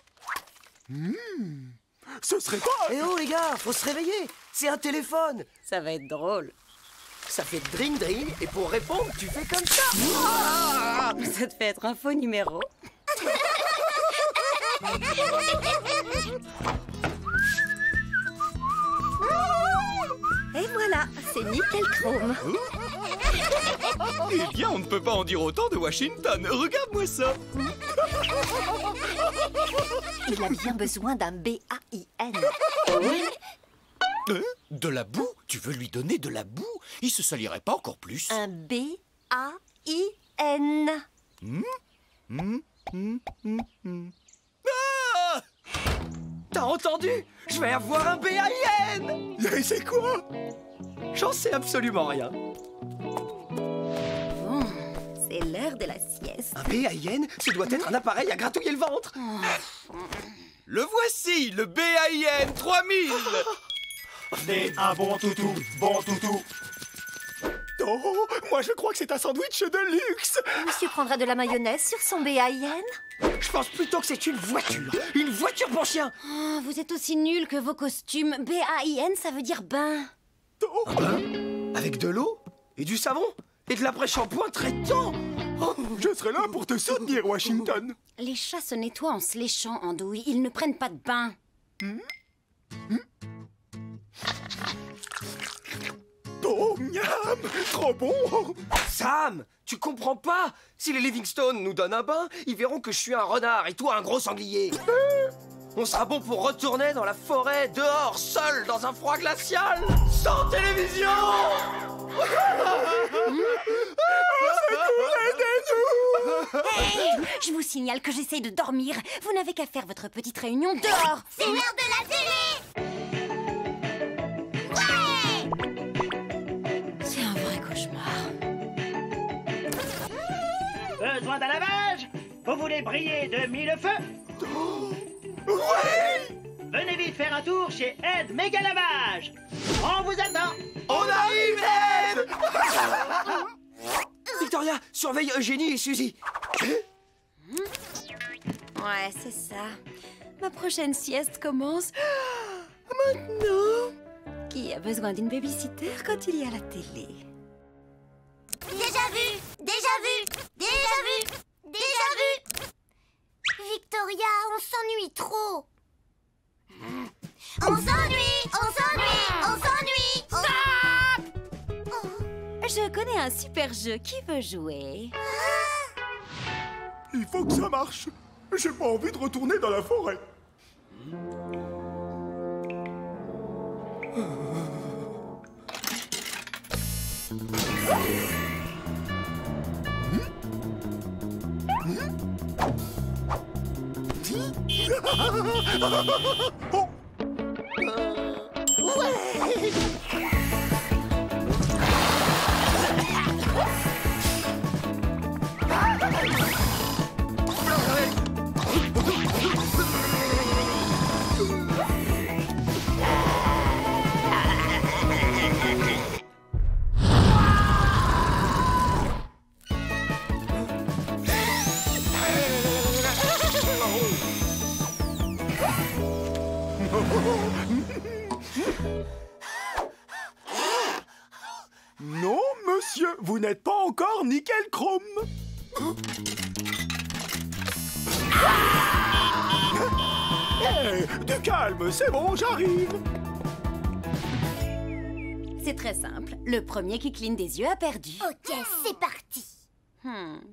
Ce serait pas... Eh oh les gars, faut se réveiller. C'est un téléphone. Ça va être drôle. Ça fait dring dring et pour répondre, tu fais comme ça. Ça te fait être un faux numéro. Nickelchrome. Eh bien, on ne peut pas en dire autant de Washington. Regarde-moi ça. Il a bien besoin d'un B-A-I-N. De la boue? Tu veux lui donner de la boue? Il se salirait pas encore plus. Un B-A-I-N. Ah! T'as entendu? Je vais avoir un B-A-I-N. Et c'est quoi? J'en sais absolument rien. Bon, c'est l'heure de la sieste. Un B-A-I-N, ce doit être un appareil à gratouiller le ventre. Le voici, le BAIN 3000. Venez, un bon toutou, bon toutou. Oh, moi je crois que c'est un sandwich de luxe. Monsieur prendra de la mayonnaise sur son B-A-I-N. Je pense plutôt que c'est une voiture. Une voiture pour chien. Oh, vous êtes aussi nuls que vos costumes. B-A-I-N, ça veut dire bain. Un bain? Avec de l'eau et du savon et de l'après-shampoing traitant. Je serai là pour te soutenir, Washington. Les chats se nettoient en se léchant, Andouille. Ils ne prennent pas de bain. Oh, miam! Trop bon! Sam, tu comprends pas? Si les Livingstone nous donnent un bain, ils verront que je suis un renard et toi un gros sanglier. On sera bon pour retourner dans la forêt, dehors, seul, dans un froid glacial, sans télévision. Hey, je vous signale que j'essaye de dormir. Vous n'avez qu'à faire votre petite réunion dehors. C'est l'heure de la télé! C'est un vrai cauchemar. Besoin d'un lavage? Vous voulez briller de mille feux? Oui! Venez vite faire un tour chez Ed Méga Lavage. On vous attend. On arrive, Ed! Victoria, surveille Eugénie et Suzy. Ouais, c'est ça. Ma prochaine sieste commence maintenant. Qui a besoin d'une babysitter quand il y a la télé? Déjà vu! Déjà vu! Déjà vu! Déjà vu! Victoria, on s'ennuie trop. On s'ennuie! On s'ennuie! On s'ennuie! Stop! Je connais un super jeu. Qui veut jouer? Il faut que ça marche. J'ai pas envie de retourner dans la forêt. Oh. Non, monsieur, vous n'êtes pas encore Nickelchrome. Hey, du calme, c'est bon, j'arrive. C'est très simple. Le premier qui cligne des yeux a perdu. Ok, c'est parti.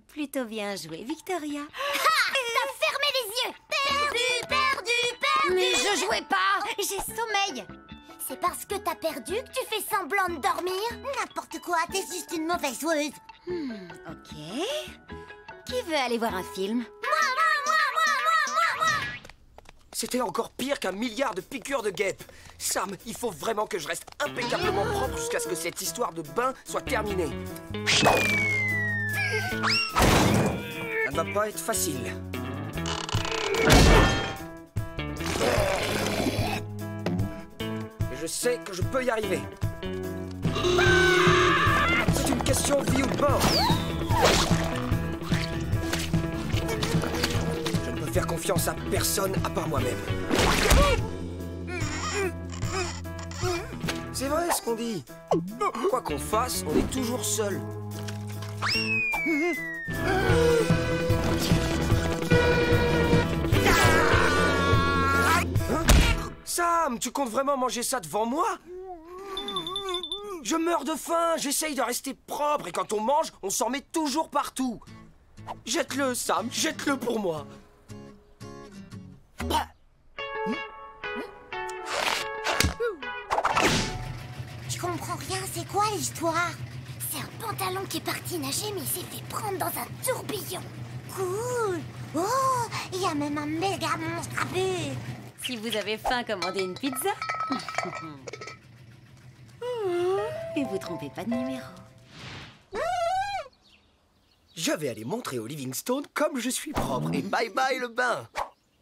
Plutôt bien joué, Victoria. T'as fermé les yeux. Perdu, perdu, perdu. Mais je jouais pas. J'ai sommeil. C'est parce que t'as perdu que tu fais semblant de dormir? N'importe quoi, t'es juste une mauvaise joueuse. Ok. Qui veut aller voir un film? Moi. C'était encore pire qu'un milliard de piqûres de guêpes. Sam, il faut vraiment que je reste impeccablement propre jusqu'à ce que cette histoire de bain soit terminée. Ça ne va pas être facile. Mais je sais que je peux y arriver. C'est une question de vie ou de mort. Je ne peux faire confiance à personne à part moi-même. C'est vrai ce qu'on dit. Quoi qu'on fasse, on est toujours seul. Sam, tu comptes vraiment manger ça devant moi? Je meurs de faim, j'essaye de rester propre et quand on mange, on s'en met toujours partout. Jette-le, Sam, jette-le pour moi. Je comprends rien, c'est quoi l'histoire? C'est un pantalon qui est parti nager mais il s'est fait prendre dans un tourbillon. Cool. Oh, il y a même un méga monstre à but. Si vous avez faim, commandez une pizza. Et vous trompez pas de numéro. Je vais aller montrer au Livingstone comme je suis propre et bye bye le bain.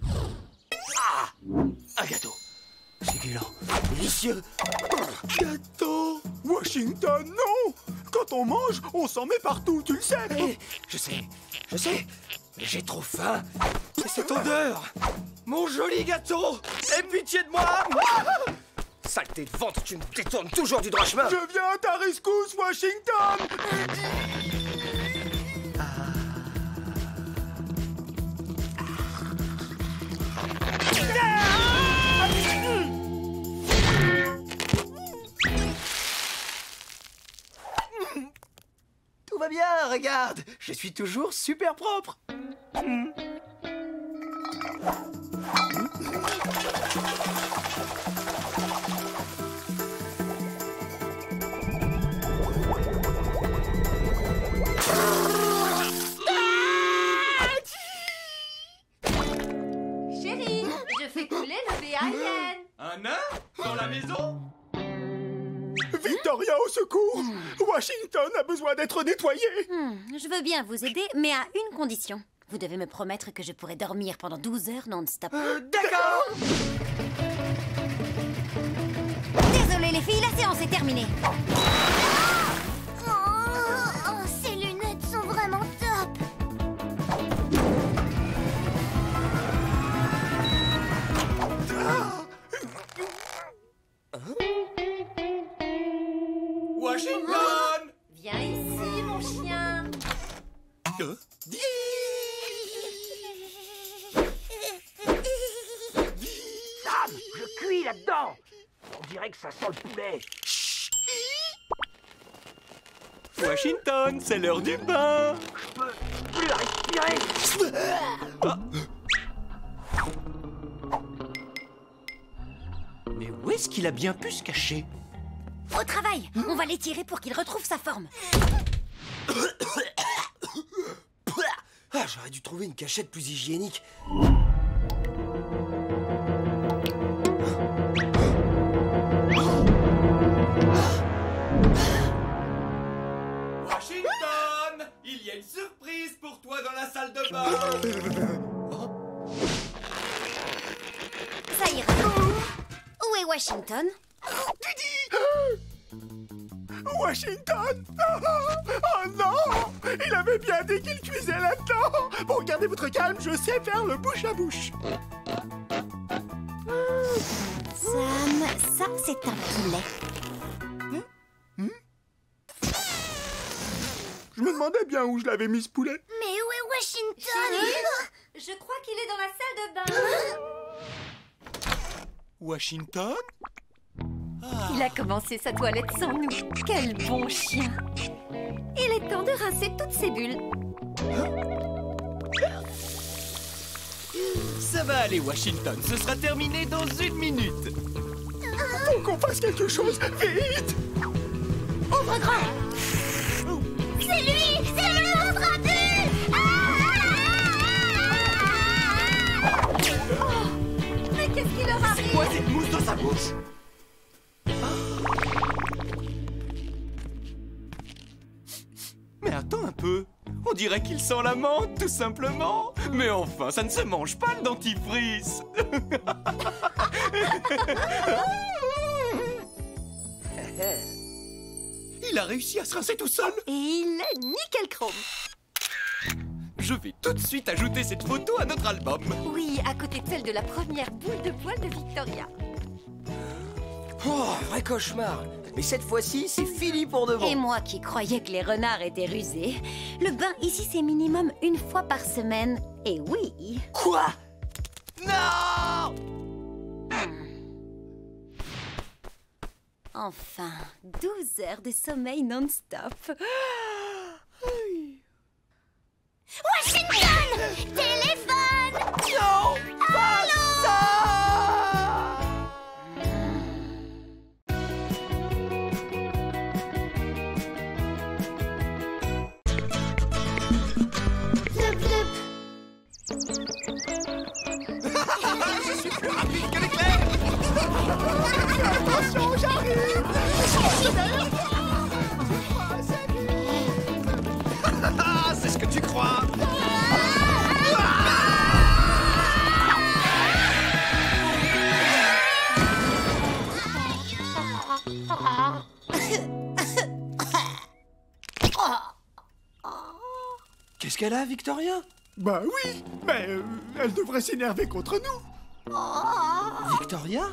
Ah, un gâteau. Succulent, délicieux. Gâteau! Washington, non! Quand on mange, on s'en met partout, tu le sais! Je sais, mais j'ai trop faim. Et cette odeur! Mon joli gâteau! Aie pitié de moi! Saleté de ventre, tu me détournes toujours du droit chemin! Je viens à ta rescousse, Washington! Tout va bien, regarde! Je suis toujours super propre! Chérie, je fais couler le thé à Yen. Un nain? Dans la maison? Victoria, au secours! Washington a besoin d'être nettoyé! Je veux bien vous aider, mais à une condition. Vous devez me promettre que je pourrai dormir pendant 12 heures non-stop. D'accord! Désolée les filles, la séance est terminée. Oh, ces lunettes sont vraiment top. Washington! Viens ici, mon chien. Sam, je cuis là-dedans! On dirait que ça sent le poulet. Washington, c'est l'heure du bain! Je peux plus respirer. Mais où est-ce qu'il a bien pu se cacher? Au travail, on va l'étirer pour qu'il retrouve sa forme. Ah, j'aurais dû trouver une cachette plus hygiénique. Washington! Il y a une surprise pour toi dans la salle de bain! Ça ira. Où est Washington? Washington! Oh non! Il avait bien dit qu'il cuisait là-dedans! Bon, gardez votre calme, je sais faire le bouche à bouche. Sam, ça c'est un poulet. Je me demandais bien où je l'avais mis ce poulet. Mais où est Washington? Je crois qu'il est dans la salle de bain. Washington? Il a commencé sa toilette sans nous. Quel bon chien. Il est temps de rincer toutes ses bulles. Ça va aller, Washington. Ce sera terminé dans 1 minute. Faut qu'on fasse quelque chose, vite! Ouvre grand! C'est lui! C'est le monstre à bulles! Oh, mais qu'est-ce qui leur arrive? C'est quoi cette mousse dans sa bouche? Mais attends un peu. On dirait qu'il sent la menthe, tout simplement. Mais enfin, ça ne se mange pas le dentifrice. Il a réussi à se rincer tout seul. Et il est nickel chrome. Je vais tout de suite ajouter cette photo à notre album. Oui, à côté de celle de la première boule de poil de Victoria. Oh, vrai cauchemar. Mais cette fois-ci, c'est fini pour de bon. Et moi qui croyais que les renards étaient rusés. Le bain ici, c'est minimum 1 fois par semaine. Et oui. Quoi? Non! Enfin, 12 heures de sommeil non-stop. Washington! Téléphone! Non! Pas ça! Je suis plus rapide que l'éclair. Attention, j'arrive. C'est ce que tu crois. Qu'est-ce qu'elle a, Victoria? Bah oui, mais elle devrait s'énerver contre nous. Victoria?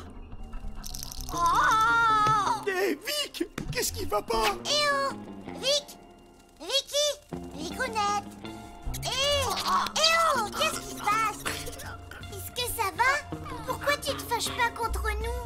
Hé, Vic, qu'est-ce qui va pas? oh! Vic! Vicky! Vicounette! oh! Qu'est-ce qui se passe? Est-ce que ça va? Pourquoi tu te fâches pas contre nous?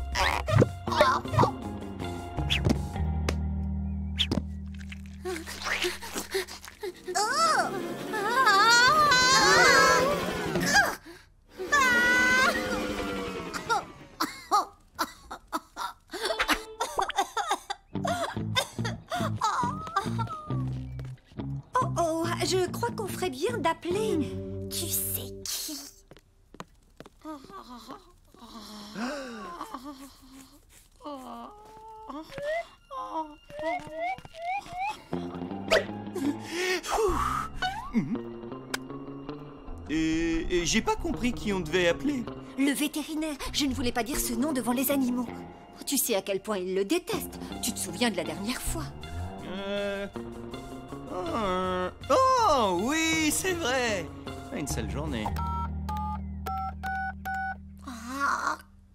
Je crois qu'on ferait bien d'appeler... Tu sais qui? Et j'ai pas compris qui on devait appeler. Le vétérinaire. Je ne voulais pas dire ce nom devant les animaux. Tu sais à quel point ils le détestent. Tu te souviens de la dernière fois? Oh, oui, c'est vrai. Une sale journée.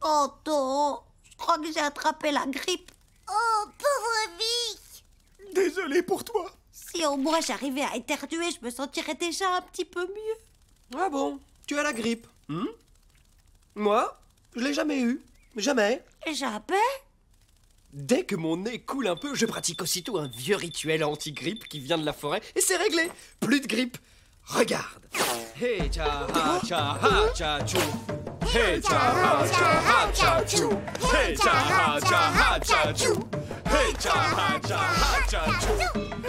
Tonton, je crois que j'ai attrapé la grippe. Oh, pauvre Vic! Désolé pour toi. Si au moins j'arrivais à éternuer, je me sentirais déjà un petit peu mieux. Ah bon? Tu as la grippe? Moi, je l'ai jamais eu. Jamais. Jamais? Dès que mon nez coule un peu, je pratique aussitôt un vieux rituel anti-grippe qui vient de la forêt et c'est réglé. Plus de grippe. Regarde. Hey cha ha cha ha cha chou. Hey cha ha cha ha cha chou. Hey cha ha cha ha cha chou. Hey cha ha cha ha cha chou.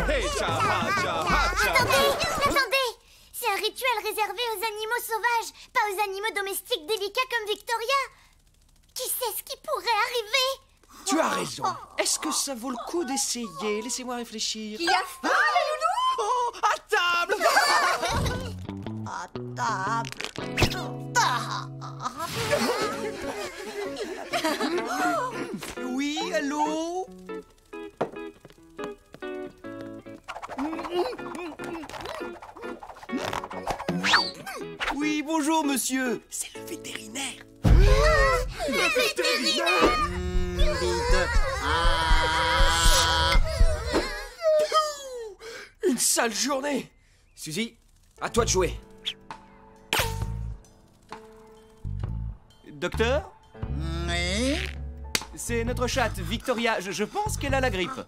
Hey cha ha cha ha cha chou. Attendez! C'est un rituel réservé aux animaux sauvages, pas aux animaux domestiques délicats comme Victoria. Qui sait ce qui pourrait arriver? Tu as raison. Est-ce que ça vaut le coup d'essayer? Laissez-moi réfléchir. Qui a faim, les loulous? Oh, à table! À table. Oui, allô? Oui, bonjour, monsieur. C'est le vétérinaire. Le vétérinaire! Une sale journée. Suzy, à toi de jouer. Docteur? Oui? C'est notre chatte, Victoria. Je pense qu'elle a la grippe.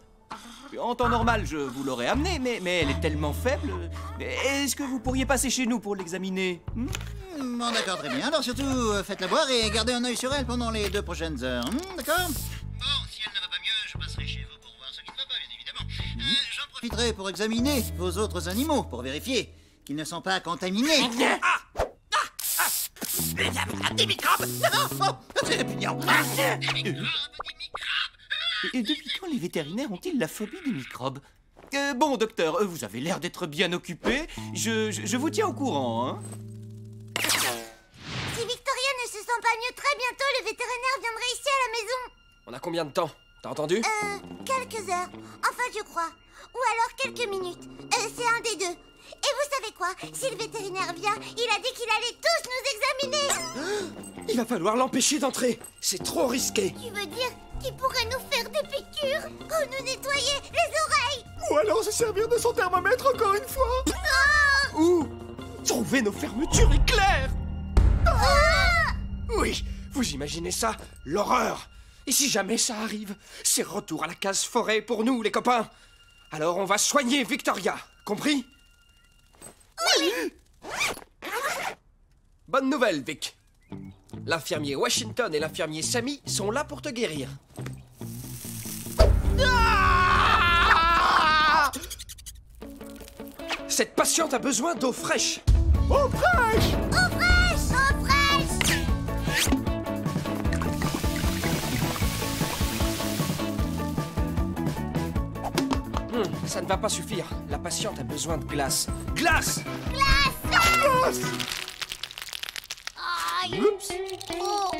En temps normal, je vous l'aurais amenée, mais elle est tellement faible. Est-ce que vous pourriez passer chez nous pour l'examiner? Bon, d'accord, très bien. Alors surtout, faites-la boire et gardez un œil sur elle pendant les 2 prochaines heures. D'accord? Bon, si elle ne va pas mieux, je passerai chez vous pour voir ce qui ne va pas, bien évidemment. J'en profiterai pour examiner vos autres animaux, pour vérifier qu'ils ne sont pas contaminés. Des microbes! Oh, c'est répugnant. Et depuis quand les vétérinaires ont-ils la phobie des microbes? Bon, docteur, vous avez l'air d'être bien occupé. Je vous tiens au courant, hein? Si Victoria ne se sent pas mieux très bientôt, le vétérinaire viendrait ici à la maison. On a combien de temps? T'as entendu? Quelques heures. Enfin, je crois. Ou alors quelques minutes. C'est un des deux. Et vous savez quoi? Si le vétérinaire vient, il a dit qu'il allait tous nous examiner. Il va falloir l'empêcher d'entrer. C'est trop risqué. Tu veux dire qu'il pourrait nous faire des piqûres? Ou nous nettoyer les oreilles? Ou alors se servir de son thermomètre encore une fois. Ou trouver nos fermetures éclairs. Oui, vous imaginez ça? L'horreur. Et si jamais ça arrive, c'est retour à la case forêt pour nous, les copains. Alors on va soigner Victoria, compris? Oui. Bonne nouvelle, Vic. L'infirmier Washington et l'infirmier Sammy sont là pour te guérir. Ah! Cette patiente a besoin d'eau fraîche. Eau fraîche! Eau fraîche! Eau fraîche! Ça ne va pas suffire. La patiente a besoin de glace. Glace! Glace! Aïe! Oups. Oh.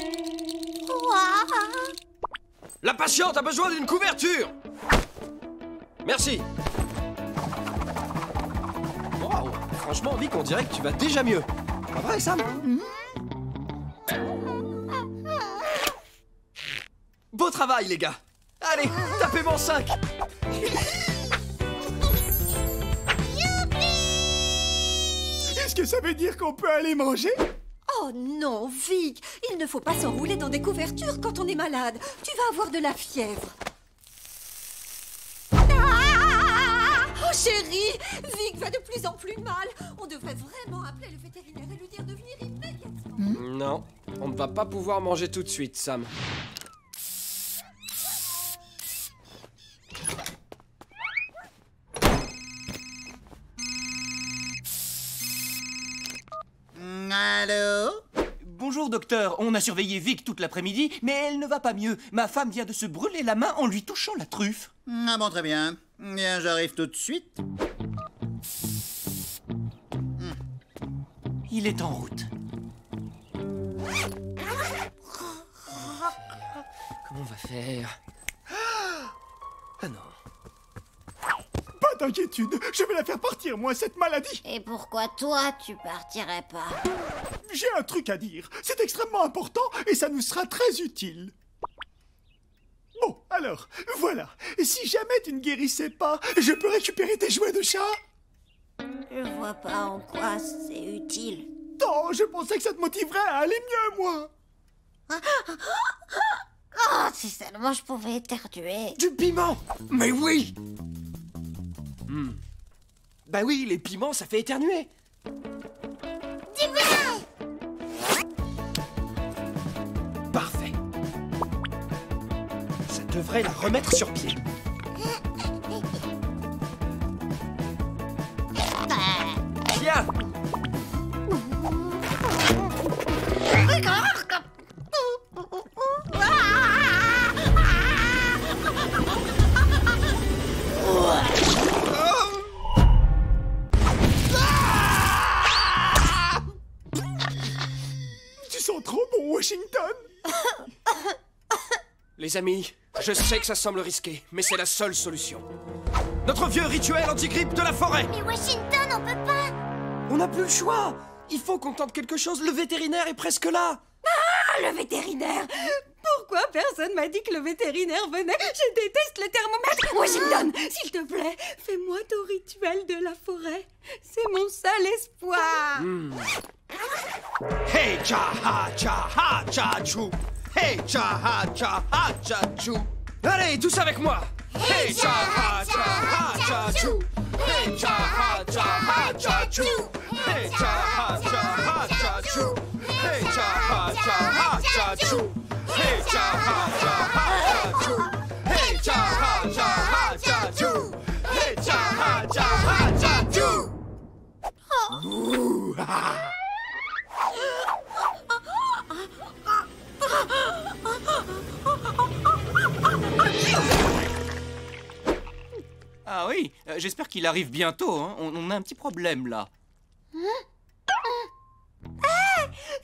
Ouah. La patiente a besoin d'une couverture. Merci. Wow. Franchement, Vic, on dirait que tu vas déjà mieux. Pas vrai, Sam? Beau travail, les gars. Allez, tapez-moi 5. Est-ce que ça veut dire qu'on peut aller manger? Oh non, Vic, il ne faut pas s'enrouler dans des couvertures quand on est malade. Tu vas avoir de la fièvre. Oh chérie, Vic va de plus en plus mal. On devrait vraiment appeler le vétérinaire et lui dire de venir immédiatement. Non, on ne va pas pouvoir manger tout de suite, Sam. Allô? Bonjour docteur, on a surveillé Vic toute l'après-midi, mais elle ne va pas mieux. Ma femme vient de se brûler la main en lui touchant la truffe. Ah bon, très bien. Bien, j'arrive tout de suite. Il est en route. Comment on va faire? Ah non. Pas d'inquiétude, je vais la faire partir, moi, cette maladie. Et pourquoi toi, tu partirais pas? J'ai un truc à dire. C'est extrêmement important et ça nous sera très utile. Bon, alors, voilà. Si jamais tu ne guérissais pas, je peux récupérer tes jouets de chat? Je vois pas en quoi c'est utile. Non, je pensais que ça te motiverait à aller mieux, moi. Oh, si seulement je pouvais éternuer. Du piment! Mais oui! Bah oui, les piments, ça fait éternuer. Du blé! Parfait. Ça devrait la remettre sur pied. Tiens! Tu sens trop bon, Washington. Les amis, je sais que ça semble risqué, mais c'est la seule solution. Notre vieux rituel anti-grippe de la forêt! Mais Washington, on peut pas! On n'a plus le choix! Il faut qu'on tente quelque chose, le vétérinaire est presque là! Ah, le vétérinaire! Pourquoi personne m'a dit que le vétérinaire venait? Je déteste le thermomètre! Washington, s'il te plaît, fais-moi ton rituel de la forêt. C'est mon seul espoir! Hey, cha ha cha ha cha chou. Hey, cha ha cha ha cha chou. Allez, tous avec moi! Hey, cha ha cha ha cha chou. Hey, cha ha cha ha cha chou. Hey, cha ha cha ha cha chou. Hey, cha ha cha ha cha chou. Hey, cha ha cha ha cha chou. Hey, cha ha cha ha cha chou. Hey, cha ha cha ha cha chou. Ouh, ah. Ah oui, j'espère qu'il arrive bientôt, hein. On a un petit problème là.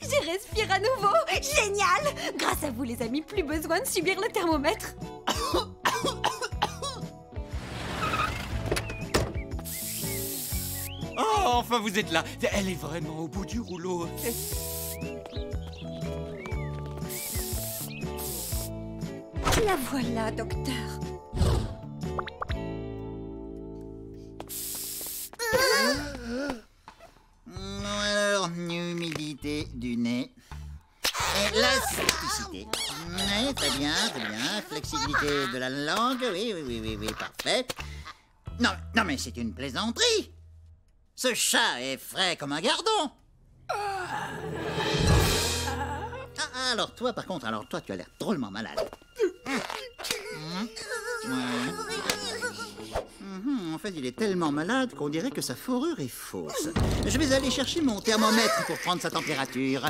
Je respire à nouveau! Génial! Grâce à vous, les amis, plus besoin de subir le thermomètre. Oh, enfin vous êtes là. Elle est vraiment au bout du rouleau. La voilà, docteur. Alors, humidité du nez. L'élasticité. Oui, très bien, très bien. Flexibilité de la langue, oui, parfait. Non, mais c'est une plaisanterie. Ce chat est frais comme un gardon. Alors toi, par contre, tu as l'air drôlement malade. En fait, il est tellement malade qu'on dirait que sa fourrure est fausse. Je vais aller chercher mon thermomètre pour prendre sa température.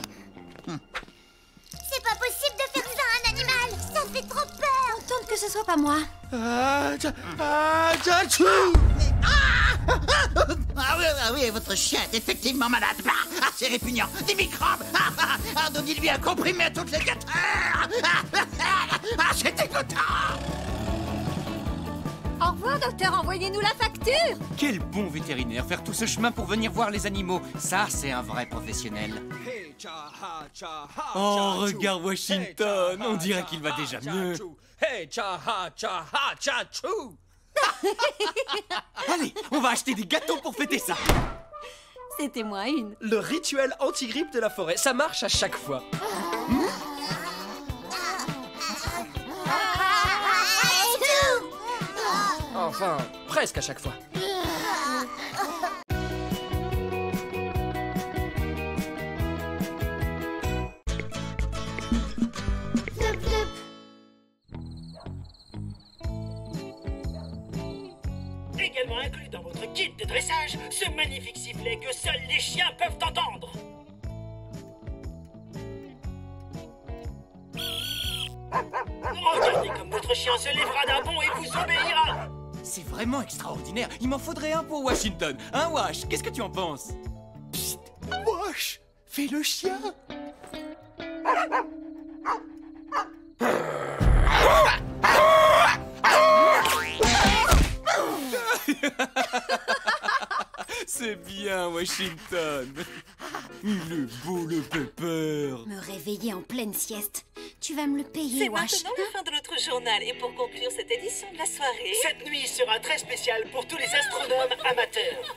C'est pas possible de faire ça à un animal. Ça fait trop peur. Contente que ce soit pas moi. Ah oui, votre chien est effectivement malade. C'est répugnant. Des microbes. Donnez-lui un comprimé à toutes les 4 heures. C'est dégoûtant. Au revoir, docteur. Envoyez-nous la facture. Quel bon vétérinaire, faire tout ce chemin pour venir voir les animaux. Ça, c'est un vrai professionnel. Oh, regarde Washington. On dirait qu'il va déjà mieux. Allez, on va acheter des gâteaux pour fêter ça. C'était moi une. Le rituel anti-grippe de la forêt, ça marche à chaque fois. Enfin, presque à chaque fois. Également inclus dans votre kit de dressage, ce magnifique sifflet que seuls les chiens peuvent entendre. Regardez comme votre chien se lèvera d'un bond et vous obéira. C'est vraiment extraordinaire. Il m'en faudrait un pour Washington. Hein, Wash? Qu'est-ce que tu en penses? Psst, Wash, fais le chien. C'est bien, Washington. Il est beau, le Pepper. Me réveiller en pleine sieste. Tu vas me le payer, C'est Wash. maintenant la fin de notre journal et pour conclure cette édition de la soirée... Cette nuit sera très spéciale pour tous les astronomes amateurs.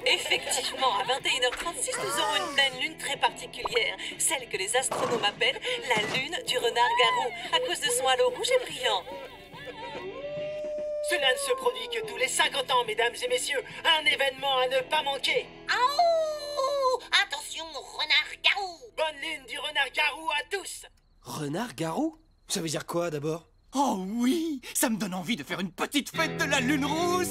Effectivement, à 21h36, nous aurons une pleine lune très particulière. Celle que les astronomes appellent la lune du renard-garou, à cause de son halo rouge et brillant. Cela ne se produit que tous les 50 ans, mesdames et messieurs. Un événement à ne pas manquer. Oh, attention, renard-garou. Bonne lune du renard-garou à tous. Renard-garou? Ça veut dire quoi d'abord? Oh oui, ça me donne envie de faire une petite fête de la lune rousse.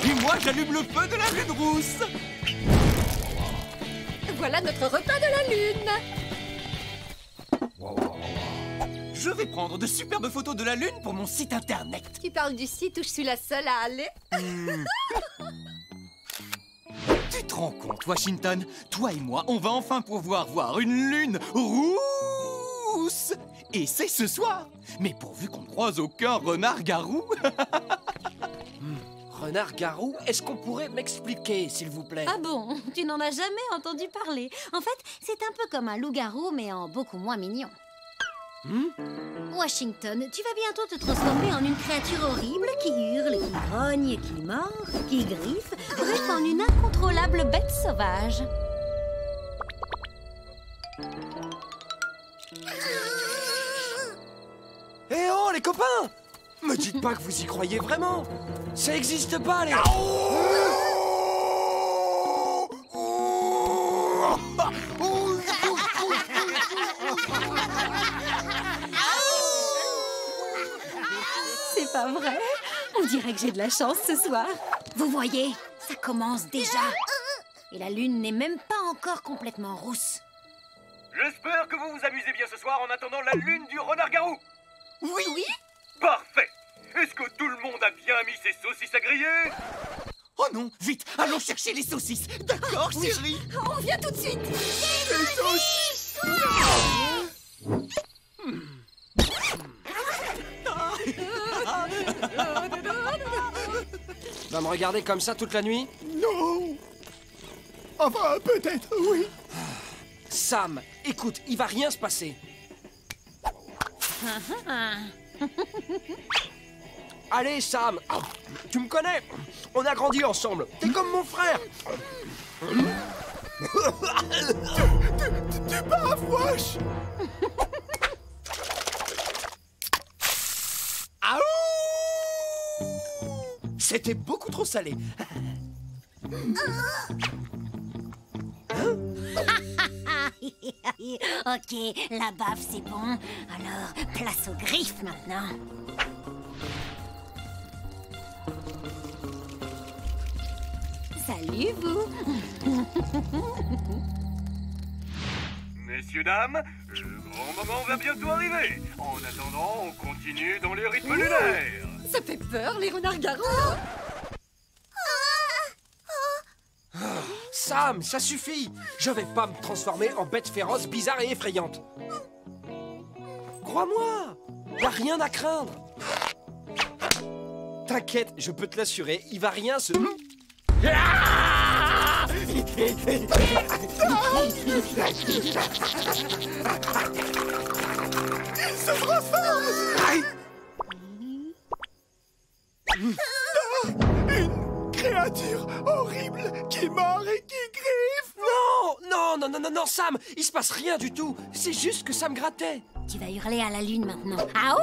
Et moi, j'allume le feu de la lune rousse. Voilà notre repas de la lune. Je vais prendre de superbes photos de la lune pour mon site internet. Tu parles du site où je suis la seule à aller? Tu te rends compte, Washington? Toi et moi, on va enfin pouvoir voir une lune rousse. Et c'est ce soir. Mais pourvu qu'on ne croise aucun renard-garou. Renard-garou, est-ce qu'on pourrait m'expliquer, s'il vous plaît? Ah bon? Tu n'en as jamais entendu parler. En fait, c'est un peu comme un loup-garou, mais en beaucoup moins mignon. Washington, tu vas bientôt te transformer en une créature horrible qui hurle, qui grogne, qui mord, qui griffe, bref, en une incontrôlable bête sauvage. Eh oh, les copains! Me dites pas que vous y croyez vraiment! Ça existe pas, les... C'est pas vrai? On dirait que j'ai de la chance ce soir. Vous voyez, ça commence déjà. Et la lune n'est même pas encore complètement rousse. J'espère que vous vous amusez bien ce soir en attendant la lune du renard-garou. Oui. Parfait. Est-ce que tout le monde a bien mis ses saucisses à griller? Oh non, vite, allons chercher les saucisses. D'accord, chérie? On vient tout de suite. Les saucisses! Va me regarder comme ça toute la nuit? Non! Enfin, peut-être, oui. Sam, écoute, il va rien se passer. Allez, Sam, tu me connais. On a grandi ensemble. T'es comme mon frère. Tu bafouaches! C'était beaucoup trop salé. Ok, la baffe c'est bon. Alors, place aux griffes maintenant. Salut, vous. Messieurs, dames, le grand moment va bientôt arriver. En attendant, on continue dans les rythmes lunaires. Ça fait peur, les renards-garous. Sam, ça suffit. Je vais pas me transformer en bête féroce, bizarre et effrayante. Crois-moi, y a rien à craindre. T'inquiète, je peux te l'assurer, il va rien se... Il se transforme! Une créature horrible qui mord et qui griffe! Non, Sam, il se passe rien du tout. C'est juste que ça me grattait. Tu vas hurler à la lune maintenant. Aouh!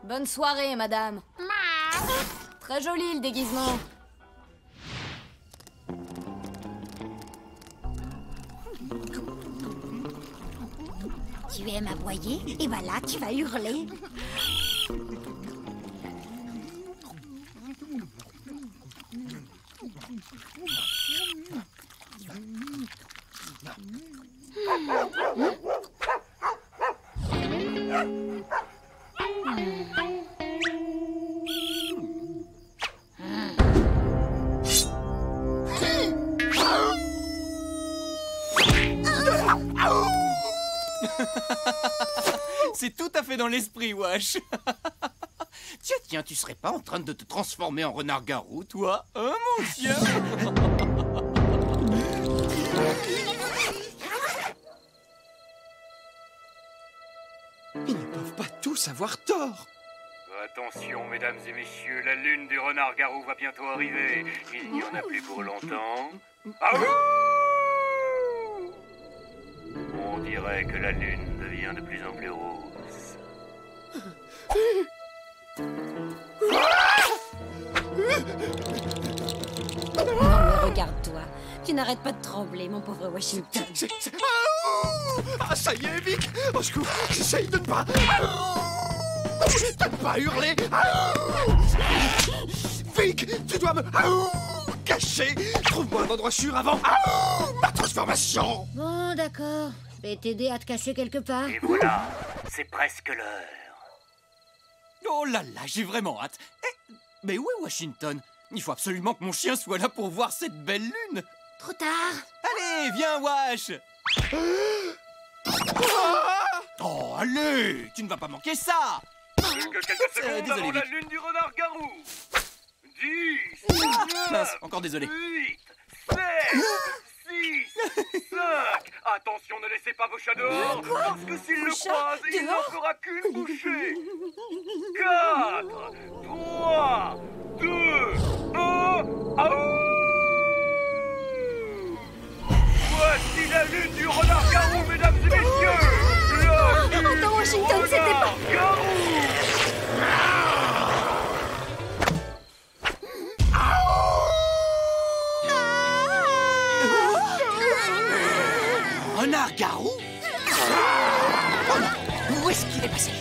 Bonne soirée, madame. Très joli, le déguisement. Tu aimes aboyer? Et bah là, tu vas hurler. C'est tout à fait dans l'esprit, Wash. Tiens, tu serais pas en train de te transformer en renard-garou, toi? Hein, mon chien? Ils ne peuvent pas tous avoir tort. Attention, mesdames et messieurs, la lune du renard-garou va bientôt arriver. Il n'y en a plus pour longtemps. Ah oui! On dirait que la lune devient de plus en plus rose. Regarde-toi. Tu n'arrêtes pas de trembler, mon pauvre Washington. Ah, ça y est, Vic. Au secours, j'essaye de ne pas... De ne pas hurler. Vic, tu dois me... cacher. Trouve-moi un endroit sûr avant... ma transformation. Bon, d'accord. Je vais t'aider à te cacher quelque part. Et voilà, c'est presque l'heure. Oh là là, j'ai vraiment hâte. Mais où est Washington? Il faut absolument que mon chien soit là pour voir cette belle lune. Trop tard. Allez, viens, Wash. Oh, allez, tu ne vas pas manquer ça. Plus que quelques secondes Désolé, avant la Vic. lune du renard-garou. 10, Mince, encore désolé. 8, 7, 6, 5. Attention, ne laissez pas vos chats dehors, parce que s'ils le croisent, il n'en fera qu'une bouchée. 4, 3, 2, 1. Voici la lune du renard-garou, mesdames et messieurs. La lune Attends, Washington, du c'était pas... renard-garou. Renard-garou? Oh non, où est-ce qu'il est passé?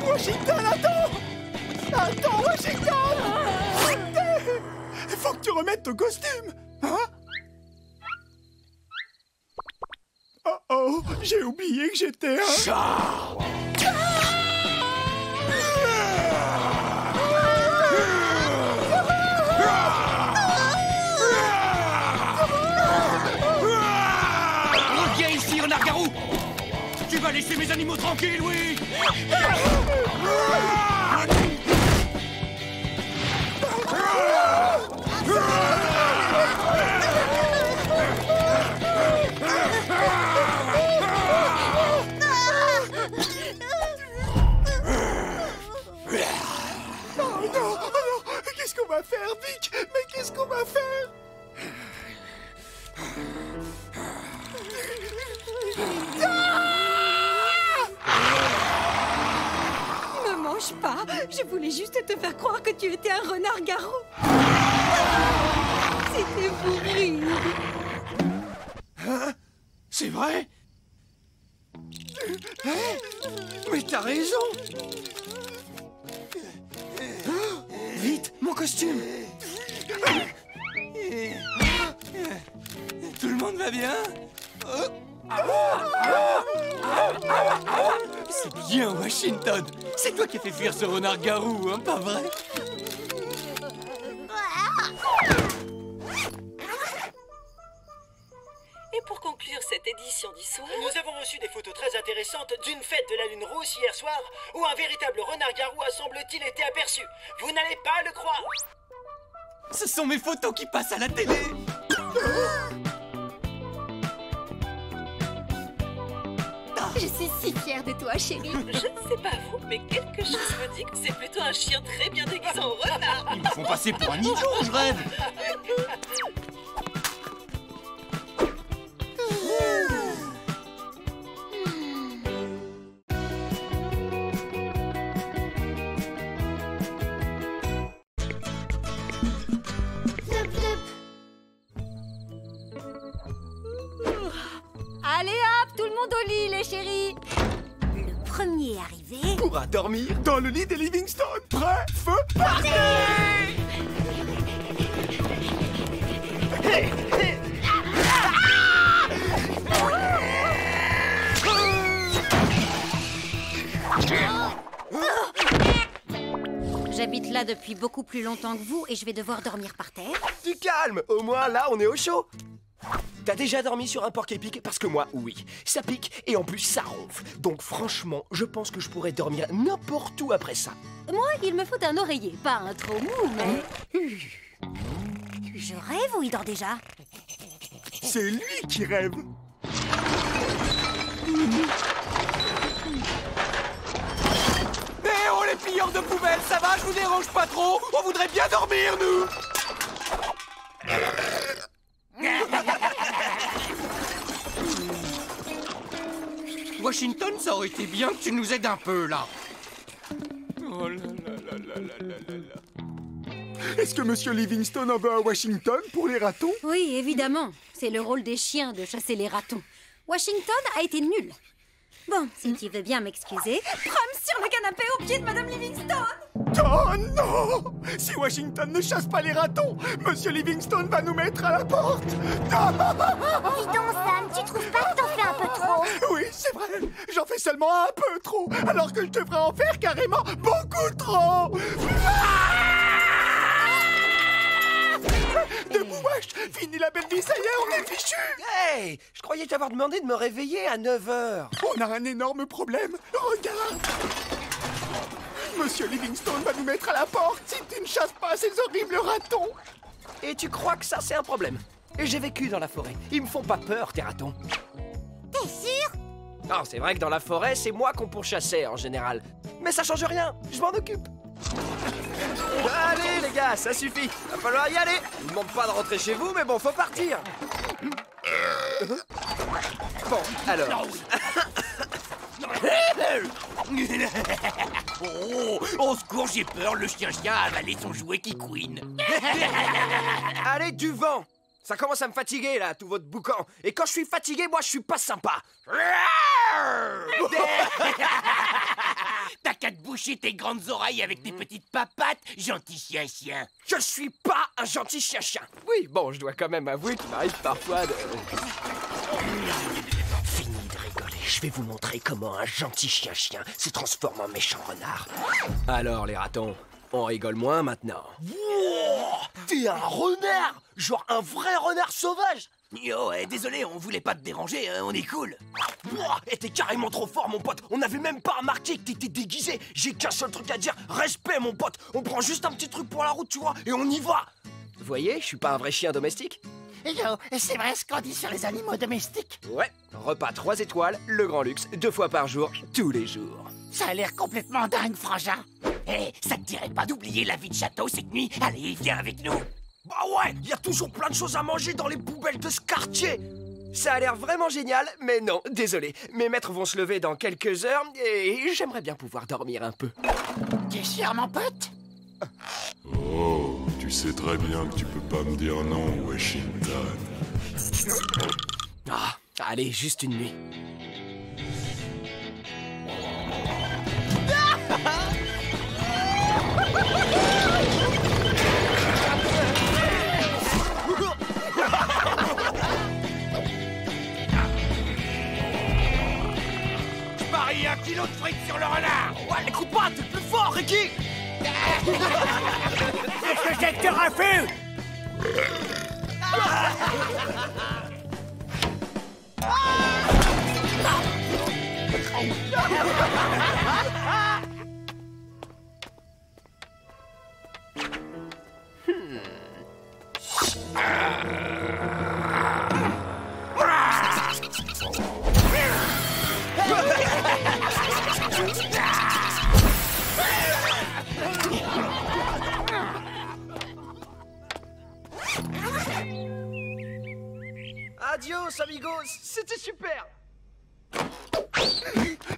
Washington, attends! Attends, Washington! Faut que tu remettes ton costume! Hein? Oh oh, j'ai oublié que j'étais un... Charles! Reviens ici, renard garou! Tu vas laisser mes animaux tranquilles, oui! Oh non! Qu'est-ce qu'on va faire, Vic? Mais qu'est-ce qu'on va faire? Me mange pas. Je voulais juste te faire croire que tu étais un renard-garou. C'était pour rire. Hein? C'est vrai? Hein? Mais t'as raison! Vite, mon costume! Tout le monde va bien? C'est bien, Washington! C'est toi qui as fait fuir ce renard-garou, hein, pas vrai? Et pour conclure cette édition d'histoire... Nous avons reçu des photos très intéressantes d'une fête de la lune rousse hier soir où un véritable renard-garou a semble-t-il été aperçu. Vous n'allez pas le croire. Ce sont mes photos qui passent à la télé! Je suis si fière de toi, chérie. Je ne sais pas vous, mais quelque chose me dit que c'est plutôt un chien très bien déguisé en renard. Ils me font passer pour un idiot, je rêve! Allez hop, tout le monde au lit, les chéris. Le premier arrivé... Pourra dormir Dans le lit des Livingstone. Prêt, feu, parti! J'habite là depuis beaucoup plus longtemps que vous et je vais devoir dormir par terre. Du calme. Au moins, là, on est au chaud. T'as déjà dormi sur un porc-épic? Parce que moi, oui. Ça pique et en plus, ça ronfle. Donc franchement, je pense que je pourrais dormir n'importe où après ça. Moi, il me faut un oreiller, pas un trop mou, mais... Je rêve ou il dort déjà? C'est lui qui rêve. Eh oh, les pilleurs de poubelles, ça va? Je vous dérange pas trop? On voudrait bien dormir, nous! Washington, ça aurait été bien que tu nous aides un peu, là. Oh là là là là là là là là. Est-ce que Monsieur Livingstone en veut à Washington pour les ratons? Oui, évidemment. C'est le rôle des chiens de chasser les ratons. Washington a été nul. Bon, si tu veux bien m'excuser... Prom sur le canapé au pied de Madame Livingstone. Oh non! Si Washington ne chasse pas les ratons, Monsieur Livingstone va nous mettre à la porte! Dis donc, Sam, tu trouves pas que t'en fais un peu trop? Oui, c'est vrai, j'en fais seulement un peu trop, alors que je devrais en faire carrément beaucoup trop! Debout, wesh! Fini la belle vie, ça y est, on est fichu! Hey! Je croyais t'avoir demandé de me réveiller à 9h. On a un énorme problème, regarde! Monsieur Livingstone va nous mettre à la porte si tu ne chasses pas ces horribles ratons! Et tu crois que ça, c'est un problème? Et j'ai vécu dans la forêt. Ils me font pas peur, tes ratons. T'es sûr? Non, c'est vrai que dans la forêt, c'est moi qu'on pourchassait en général. Mais ça change rien, je m'en occupe. Allez les gars, ça suffit. Va falloir y aller. Je vous demande pas de rentrer chez vous, mais bon, faut partir. Bon, alors. Oh, au secours, j'ai peur, le chien-chien a avalé son jouet qui couine. Allez, du vent. Ça commence à me fatiguer, là, tout votre boucan. Et quand je suis fatigué, moi, je suis pas sympa. boucher tes grandes oreilles avec tes petites papates, gentil chien-chien? Je suis pas un gentil chien-chien. Oui, bon, je dois quand même avouer qu'il m'arrive parfois de... Fini de rigoler, je vais vous montrer comment un gentil chien-chien se transforme en méchant renard. Alors, les ratons, on rigole moins maintenant. Wow, t'es un renard! Genre un vrai renard sauvage! Yo, désolé, on voulait pas te déranger, hein, on est cool. Wow, et t'es carrément trop fort, mon pote. On n'avait même pas remarqué que t'étais déguisé. J'ai qu'un seul truc à dire, respect, mon pote. On prend juste un petit truc pour la route, tu vois, et on y va. Vous voyez, je suis pas un vrai chien domestique. Yo, c'est vrai ce qu'on dit sur les animaux domestiques? Ouais, repas 3 étoiles, le grand luxe, 2 fois par jour, tous les jours. Ça a l'air complètement dingue, frangin. Ça te dirait pas d'oublier la vie de château cette nuit? Allez, viens avec nous. Bah ouais, il y a toujours plein de choses à manger dans les poubelles de ce quartier. Ça a l'air vraiment génial, mais non, désolé. Mes maîtres vont se lever dans quelques heures et j'aimerais bien pouvoir dormir un peu. T'es sûr, mon pote? Oh, tu sais très bien que tu peux pas me dire non, Washington. Ah, allez, juste une nuit. Je parie 1 kilo de frites sur le renard. Ouais, écoute pas, t'es plus fort, Ricky. Qu'est-ce que c'est que tu refus? Adios, amigos, c'était super.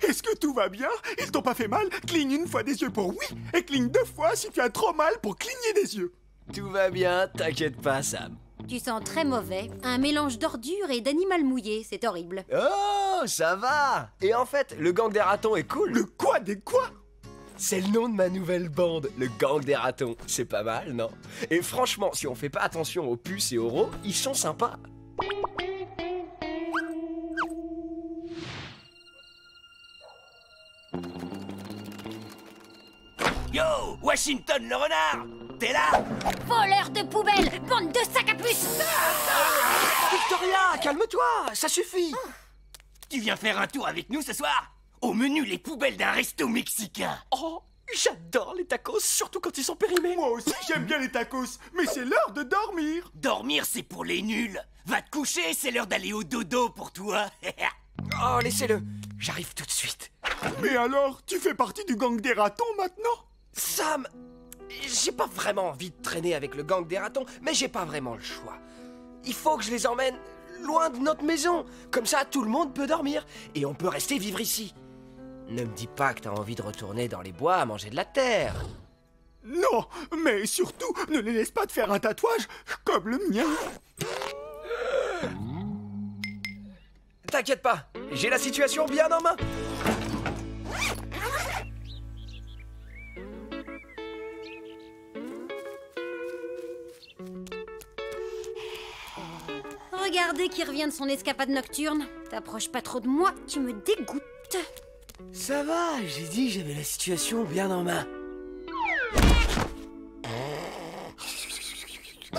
Est-ce que tout va bien? Ils t'ont pas fait mal? Cligne une fois des yeux pour oui, et cligne 2 fois si tu as trop mal pour cligner des yeux. Tout va bien, t'inquiète pas, Sam. Tu sens très mauvais, un mélange d'ordures et d'animal mouillé, c'est horrible. Oh, ça va. Et en fait, le gang des ratons est cool. Le quoi des quoi? C'est le nom de ma nouvelle bande, le gang des ratons. C'est pas mal, non? Et franchement, si on fait pas attention aux puces et aux rots, ils sont sympas. Yo, Washington le renard, t'es là? Voleur de poubelle, bande de sacs à puces! Victoria, calme-toi, ça suffit. Tu viens faire un tour avec nous ce soir? Au menu, les poubelles d'un resto mexicain. Oh, j'adore les tacos, surtout quand ils sont périmés. Moi aussi j'aime bien les tacos, mais c'est l'heure de dormir. Dormir, c'est pour les nuls. Va te coucher, c'est l'heure d'aller au dodo pour toi. Oh, laissez-le, j'arrive tout de suite. Mais alors, tu fais partie du gang des ratons maintenant? Sam, j'ai pas vraiment envie de traîner avec le gang des ratons, mais j'ai pas vraiment le choix. Il faut que je les emmène loin de notre maison. Comme ça, tout le monde peut dormir et on peut rester vivre ici. Ne me dis pas que t'as envie de retourner dans les bois à manger de la terre. Non, mais surtout, ne les laisse pas te faire un tatouage comme le mien. T'inquiète pas, j'ai la situation bien en main. Regardez qui revient de son escapade nocturne. T'approches pas trop de moi, tu me dégoûtes. Ça va, j'ai dit que j'avais la situation bien en main.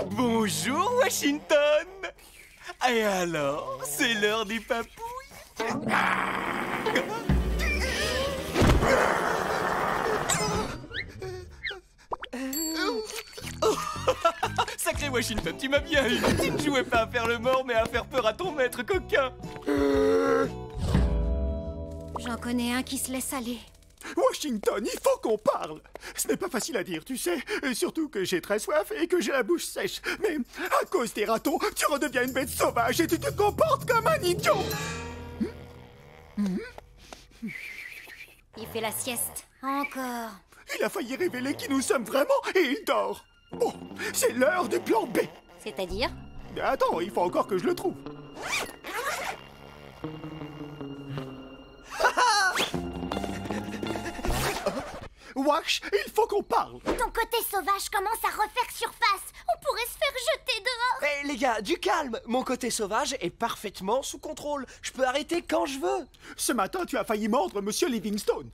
Bonjour, Washington. Et alors, c'est l'heure des papouilles. Sacré Washington, tu m'as bien eu. Tu ne jouais pas à faire le mort, mais à faire peur à ton maître coquin. J'en connais un qui se laisse aller. Washington, il faut qu'on parle. Ce n'est pas facile à dire, tu sais. Et surtout que j'ai très soif et que j'ai la bouche sèche. Mais à cause des ratons, tu redeviens une bête sauvage et tu te comportes comme un idiot. Il fait la sieste. Encore. Il a failli révéler qui nous sommes vraiment et il dort. Bon, c'est l'heure du plan B. C'est-à-dire? Attends, il faut encore que je le trouve. Wash, il faut qu'on parle. Ton côté sauvage commence à refaire surface. On pourrait se faire jeter dehors. Hé les gars, du calme. Mon côté sauvage est parfaitement sous contrôle. Je peux arrêter quand je veux. Ce matin, tu as failli mordre Monsieur Livingstone.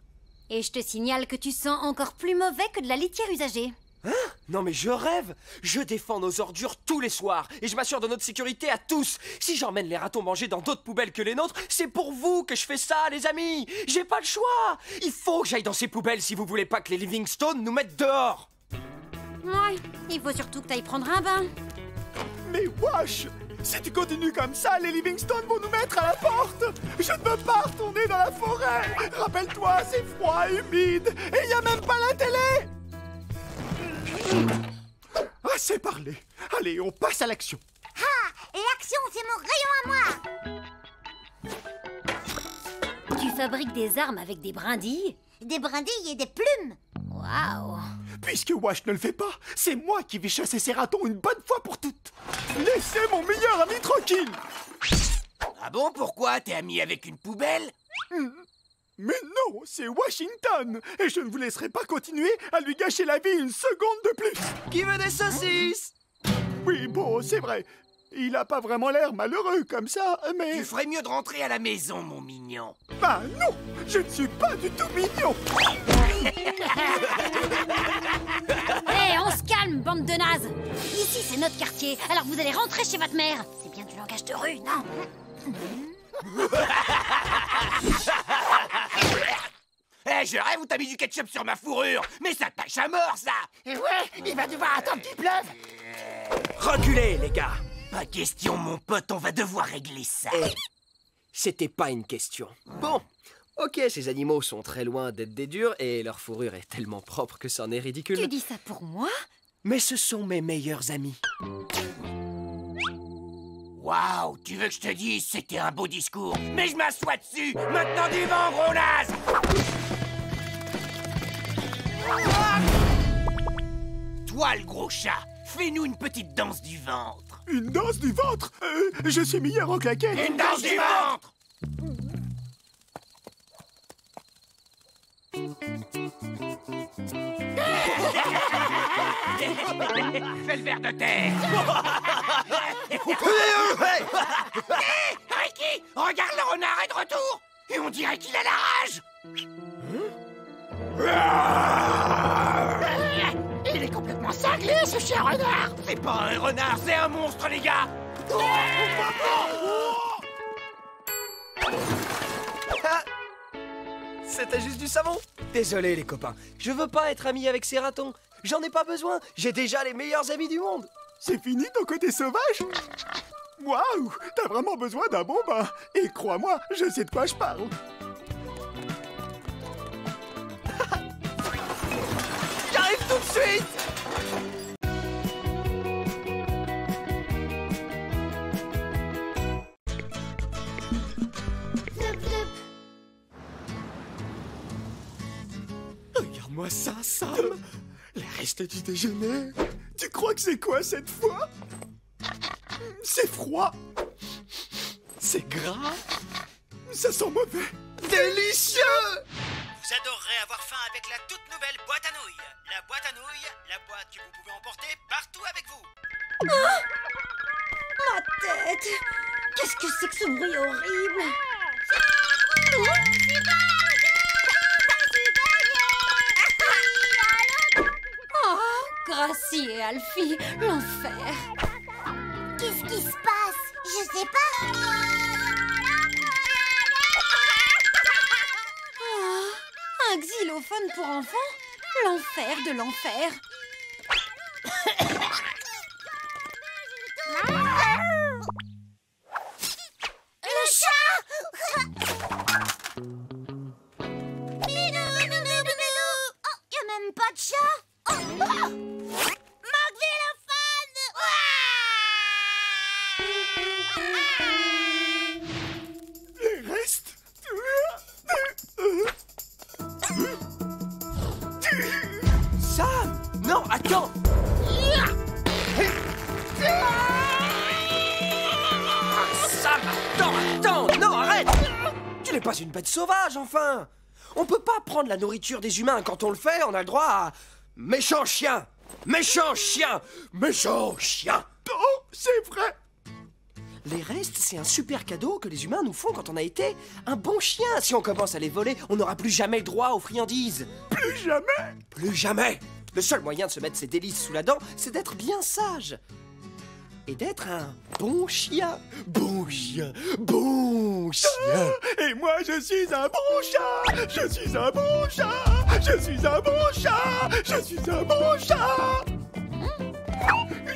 Et je te signale que tu sens encore plus mauvais que de la litière usagée. Hein? Non mais je rêve. Je défends nos ordures tous les soirs et je m'assure de notre sécurité à tous. Si j'emmène les ratons manger dans d'autres poubelles que les nôtres, c'est pour vous que je fais ça, les amis. J'ai pas le choix. Il faut que j'aille dans ces poubelles si vous voulez pas que les Livingstone nous mettent dehors. Ouais, il faut surtout que t'ailles prendre un bain. Mais Wash, si tu continues comme ça, les Livingstone vont nous mettre à la porte. Je ne veux pas retourner dans la forêt. Rappelle-toi, c'est froid, humide, et il n'y a même pas la télé. Assez parlé. Allez, on passe à l'action. Ah, l'action, c'est mon rayon à moi. Tu fabriques des armes avec des brindilles? Des brindilles et des plumes. Waouh. Puisque Wash ne le fait pas, c'est moi qui vais chasser ces ratons une bonne fois pour toutes. Laissez mon meilleur ami tranquille. Ah bon, pourquoi? T'es ami avec une poubelle? Mais non, c'est Washington. Et je ne vous laisserai pas continuer à lui gâcher la vie une seconde de plus. Qui veut des saucisses? Oui, bon, c'est vrai. Il a pas vraiment l'air malheureux comme ça, mais... Tu ferais mieux de rentrer à la maison, mon mignon. Bah non, je ne suis pas du tout mignon. Hé, on se calme, bande de nazes. Ici, c'est notre quartier, alors vous allez rentrer chez votre mère. C'est bien du langage de rue, non? Eh, je rêve où t'as mis du ketchup sur ma fourrure. Mais ça tâche à mort, ça. Et ouais, il va devoir attendre qu'il pleuve. Reculez, les gars. Pas question, mon pote, on va devoir régler ça. Eh, c'était pas une question. Bon, ok, ces animaux sont très loin d'être des durs et leur fourrure est tellement propre que c'en est ridicule. Tu dis ça pour moi? Mais ce sont mes meilleurs amis. Waouh, tu veux que je te dise, c'était un beau discours. Mais je m'assois dessus. Maintenant du vent, gros naze. Toi, le gros chat, fais-nous une petite danse du ventre. Une danse du ventre? Je suis meilleur en claquettes. Une danse du ventre. Fais le ver de terre. Ricky, regarde, le renard est de retour. Et on dirait qu'il a la rage. Il est complètement cinglé, ce chien renard. C'est pas un renard, c'est un monstre, les gars. C'était juste du savon. Désolé, les copains. Je veux pas être ami avec ces ratons. J'en ai pas besoin. J'ai déjà les meilleurs amis du monde. C'est fini ton côté sauvage? Waouh, t'as vraiment besoin d'un bon bain. Et crois-moi, je sais de quoi je parle. J'arrive tout de suite. Regarde-moi ça, Sam. Les restes du déjeuner. Tu crois que c'est quoi cette fois? C'est froid. C'est gras. Ça sent mauvais. Délicieux. Vous adorerez avoir faim avec la toute nouvelle boîte à nouilles. La boîte à nouilles, la boîte que vous pouvez emporter partout avec vous. Ah, ma tête. Qu'est-ce que c'est que ce bruit horrible? Oh, Gracie et Alfie, l'enfer. Qu'est-ce qui se passe? Je sais pas. Oh, un xylophone pour enfants? L'enfer de l'enfer. Le chat! Oh, y a même pas de chat! Oh, oh! Marc Xylophone! Les restes. Sam! Non, attends! Sam, attends! Non, arrête! Tu n'es pas une bête sauvage, enfin! On peut pas prendre la nourriture des humains. Quand on le fait, on a le droit à... Méchant chien! Méchant chien! Méchant chien! Oh, c'est vrai! Les restes, c'est un super cadeau que les humains nous font quand on a été un bon chien. Si on commence à les voler, on n'aura plus jamais le droit aux friandises. Plus jamais? Plus jamais! Le seul moyen de se mettre ses délices sous la dent, c'est d'être bien sage. Et d'être un bon chien. Bon chien, bon chien. Et moi, je suis un bon chat. Je suis un bon chat. Je suis un bon chat. Je suis un bon chat.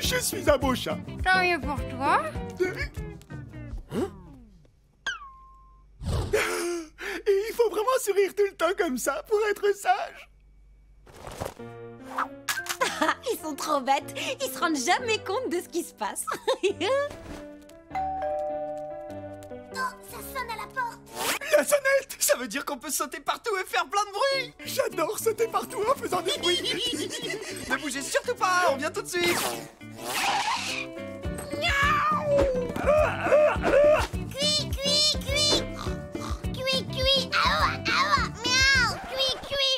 Je suis un beau chat. Tant mieux pour toi. Et il faut vraiment sourire tout le temps comme ça pour être sage. Ils sont trop bêtes. Ils se rendent jamais compte de ce qui se passe. Oh, ça sonne à la porte. La sonnette! Ça veut dire qu'on peut sauter partout et faire plein de bruit. J'adore sauter partout en faisant des bruits. Ne bougez surtout pas, on vient tout de suite. Cui, cui, cui. Cui, cui. Aoua, aoua. Miaou. Cui, cui.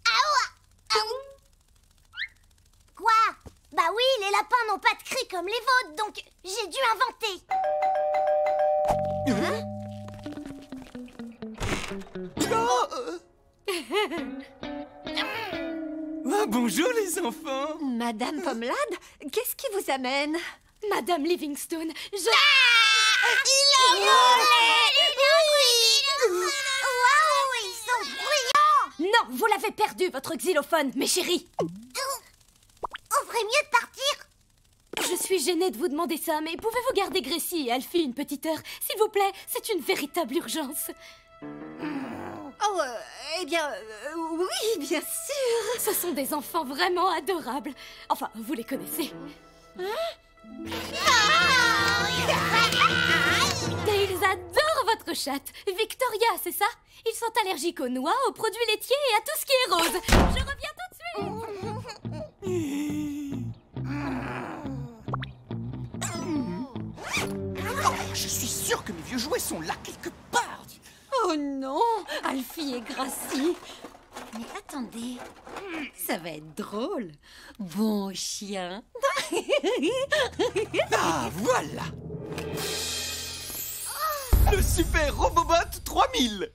Aoua, aou. Quoi? Bah oui, les lapins n'ont pas de cris comme les vôtres, donc j'ai dû inventer. Hein? Ah, bonjour les enfants. Madame Pomelade, qu'est-ce qui vous amène? Madame Livingstone, Il a volé! Waouh, ils sont bruyants! Non, vous l'avez perdu, votre xylophone, mes chéris. On ferait mieux de partir. Je suis gênée de vous demander ça, mais pouvez-vous garder Gracie et Alfie une petite heure? S'il vous plaît, c'est une véritable urgence. Oh, eh bien, oui, bien sûr. Ce sont des enfants vraiment adorables. Enfin, vous les connaissez. Et ils adorent votre chatte. Victoria, c'est ça? Ils sont allergiques aux noix, aux produits laitiers et à tout ce qui est rose. Je reviens tout de suite. Je suis sûr que mes vieux jouets sont là quelque part. Oh non, Alfie et Gracie. Mais attendez, ça va être drôle. Bon chien. Ah, voilà. Le super Robobot 3000.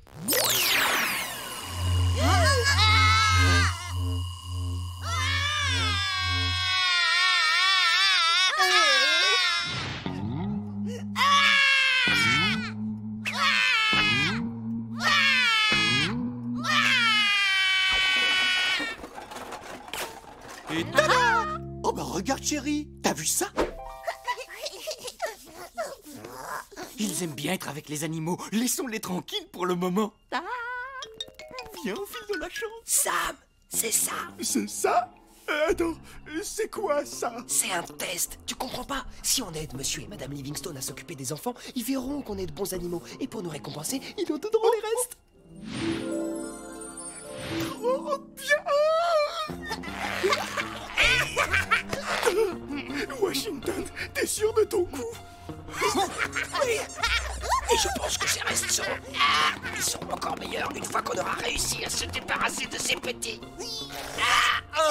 Et tada! Oh bah regarde chérie, t'as vu ça? Ils aiment bien être avec les animaux, laissons-les tranquilles pour le moment. Viens au fil de la chance. Sam, c'est ça. C'est ça? Attends, c'est quoi ça? C'est un test, tu comprends pas? Si on aide monsieur et madame Livingstone à s'occuper des enfants, ils verront qu'on est de bons animaux. Et pour nous récompenser, ils nous donneront les restes. Oh, bien! Washington, t'es sûr de ton coup? Oui. Et je pense que ces restes seront... ils seront encore meilleurs une fois qu'on aura réussi à se débarrasser de ces petits...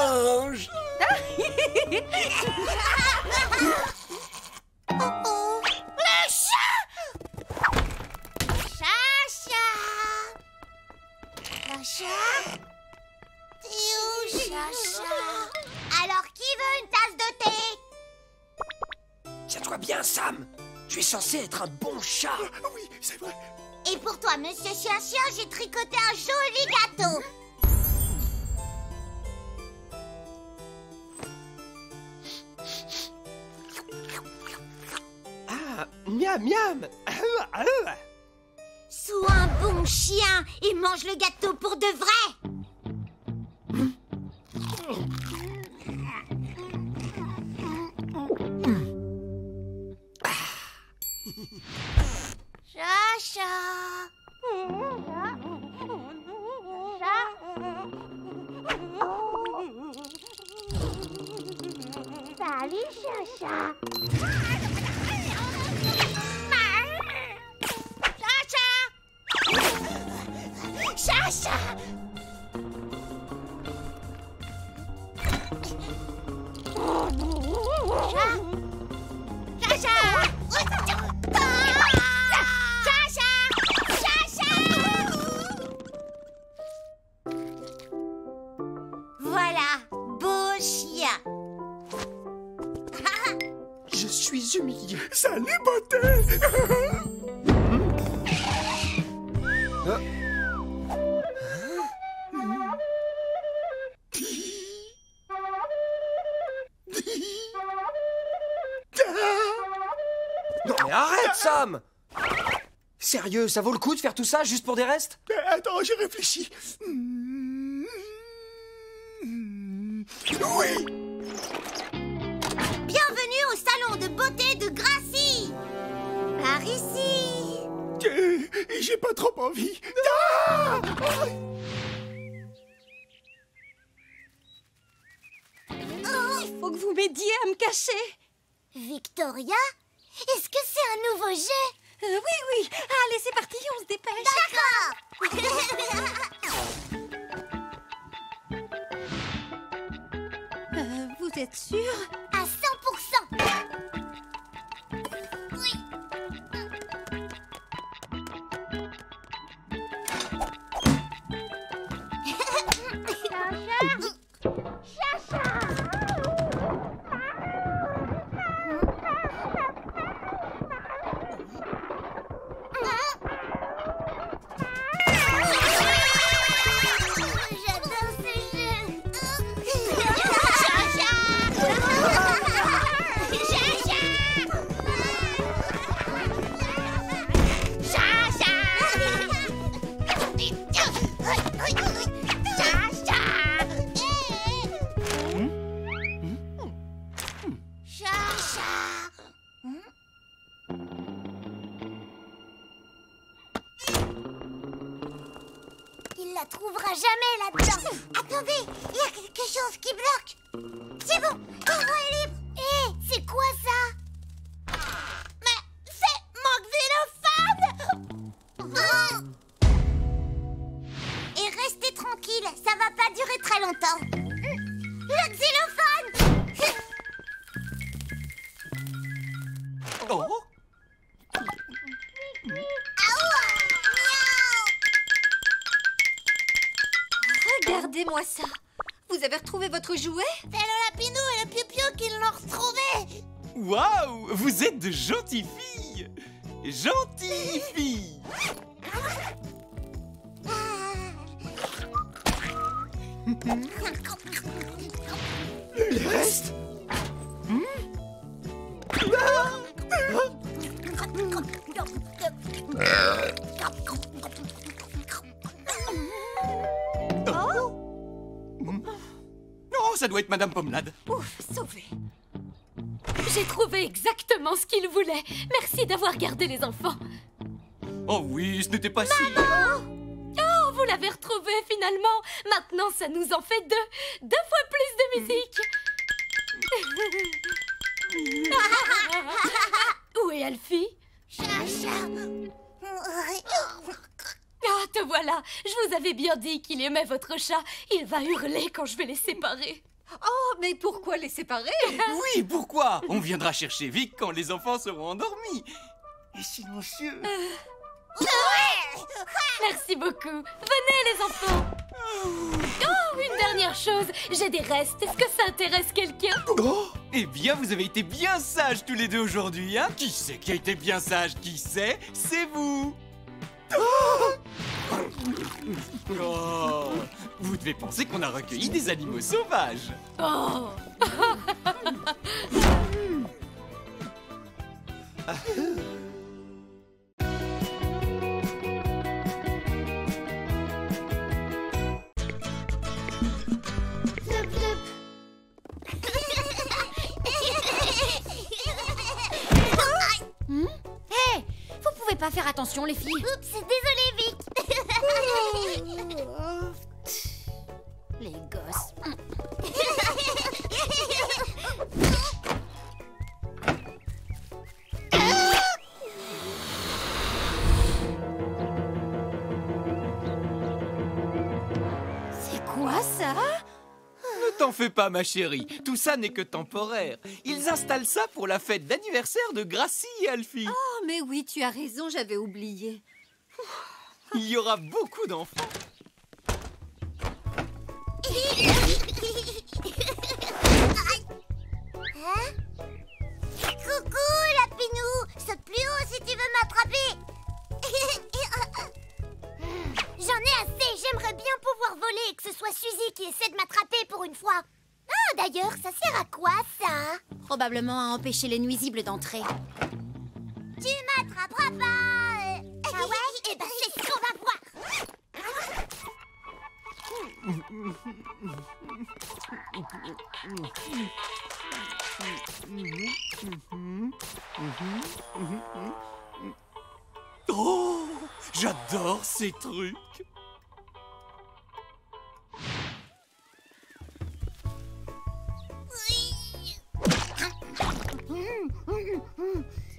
Ange. Le chat! Chacha! Chacha? T'es où, Chacha? Alors, qui veut une tasse de thé? Tiens-toi bien, Sam. Tu es censé être un bon chat. Oui, c'est vrai. Et pour toi, monsieur Chien-Chien, j'ai tricoté un joli gâteau. Ah, miam, miam. Sois un bon chien et mange le gâteau pour de vrai. Chacha. Salut, Chacha. Chacha. Chacha! Voilà, beau chien. Je suis humilié. Salut, beauté. Non mais arrête, Sam! Sérieux, ça vaut le coup de faire tout ça juste pour des restes? Attends, j'ai réfléchi. Oui! Bienvenue au salon de beauté de Gracie. Par ici. J'ai pas trop envie. Ah! Il faut que vous m'aidiez à me cacher. Victoria? Est-ce que c'est un nouveau jet? Oui. Allez, c'est parti, on se dépêche. D'accord. Vous êtes sûre? À 100%. Oui. Il la trouvera jamais là-dedans. Attendez, il y a quelque chose qui bloque. C'est bon, l'endroit est libre. Hé, c'est quoi ça? Mais c'est mon xylophone. Et restez tranquille, ça va pas durer très longtemps. Le xylophone. Oh! Regardez-moi ça. Vous avez retrouvé votre jouet? C'est le lapinou et le piou-piou qui l'ont retrouvé. Waouh! Vous êtes de gentilles filles! Gentilles filles! Les restes? Oh, ça doit être Madame Pomelade. Ouf, sauvé. J'ai trouvé exactement ce qu'il voulait. Merci d'avoir gardé les enfants. Oh oui, ce n'était pas si... Oh, vous l'avez retrouvé finalement. Maintenant, ça nous en fait deux. 2 fois plus de musique. Où est Alfie? Ah, te voilà. Je vous avais bien dit qu'il aimait votre chat. Il va hurler quand je vais les séparer. Oh, mais pourquoi les séparer? Oui, pourquoi? On viendra chercher Vic quand les enfants seront endormis. Et silencieux. Merci beaucoup. Venez, les enfants. Oh, une dernière chose. J'ai des restes. Est-ce que ça intéresse quelqu'un? Oh, eh bien, vous avez été bien sages tous les deux aujourd'hui, hein? Qui c'est qui a été bien sage? Qui c'est? C'est vous. Oh, vous devez penser qu'on a recueilli des animaux sauvages. Oh. Hé, vous pouvez pas faire attention, les filles. Oups, désolé, Vic. Les gosses. moi, ça? Ne t'en fais pas, ma chérie. Tout ça n'est que temporaire. Ils installent ça pour la fête d'anniversaire de Gracie et Alfie. Oh, mais oui, tu as raison, j'avais oublié. Il y aura beaucoup d'enfants. Hein? Coucou, Lapinou! Saute plus haut si tu veux m'attraper! J'en ai assez, j'aimerais bien pouvoir voler et que ce soit Suzy qui essaie de m'attraper pour une fois. Ah, d'ailleurs, ça sert à quoi, ça? Probablement à empêcher les nuisibles d'entrer. Tu m'attraperas pas! Ah ouais? Eh ben, c'est ce qu'on va voir! Oh, j'adore ces trucs.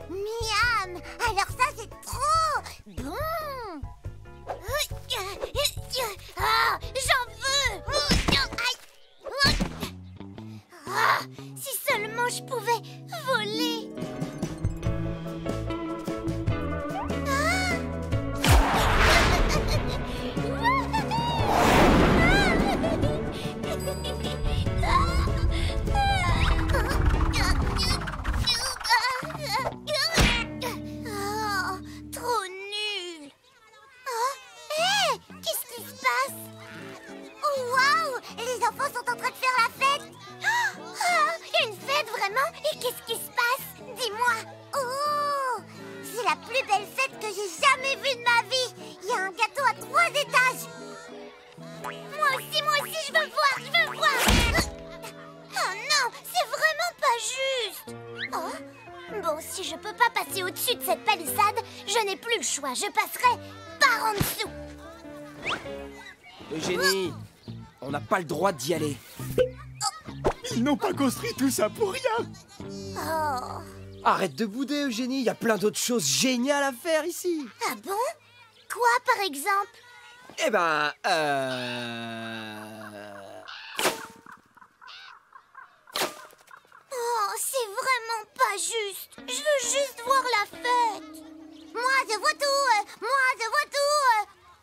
Miam! Alors ça, c'est trop bon! Ah, j'en veux! Ah, si seulement je pouvais voler! Trop nul! Qu'est-ce qui se passe? Oh, waouh! Les enfants sont en train de faire la fête! Une fête, vraiment? Et qu'est-ce qui se passe? Dis-moi! Oh! C'est la plus belle fête que j'ai jamais vue de ma vie! Il y a un gâteau à 3 étages! Moi aussi, je veux voir, Oh non, c'est vraiment pas juste! Oh, bon, si je peux pas passer au-dessus de cette palissade, je n'ai plus le choix, je passerai par en dessous! Eugénie, on n'a pas le droit d'y aller. Ils n'ont pas construit tout ça pour rien. Oh. Arrête de bouder, Eugénie, il y a plein d'autres choses géniales à faire ici. Ah bon? Quoi, par exemple? Eh ben, Oh, c'est vraiment pas juste. Je veux juste voir la fête. Moi, je vois tout.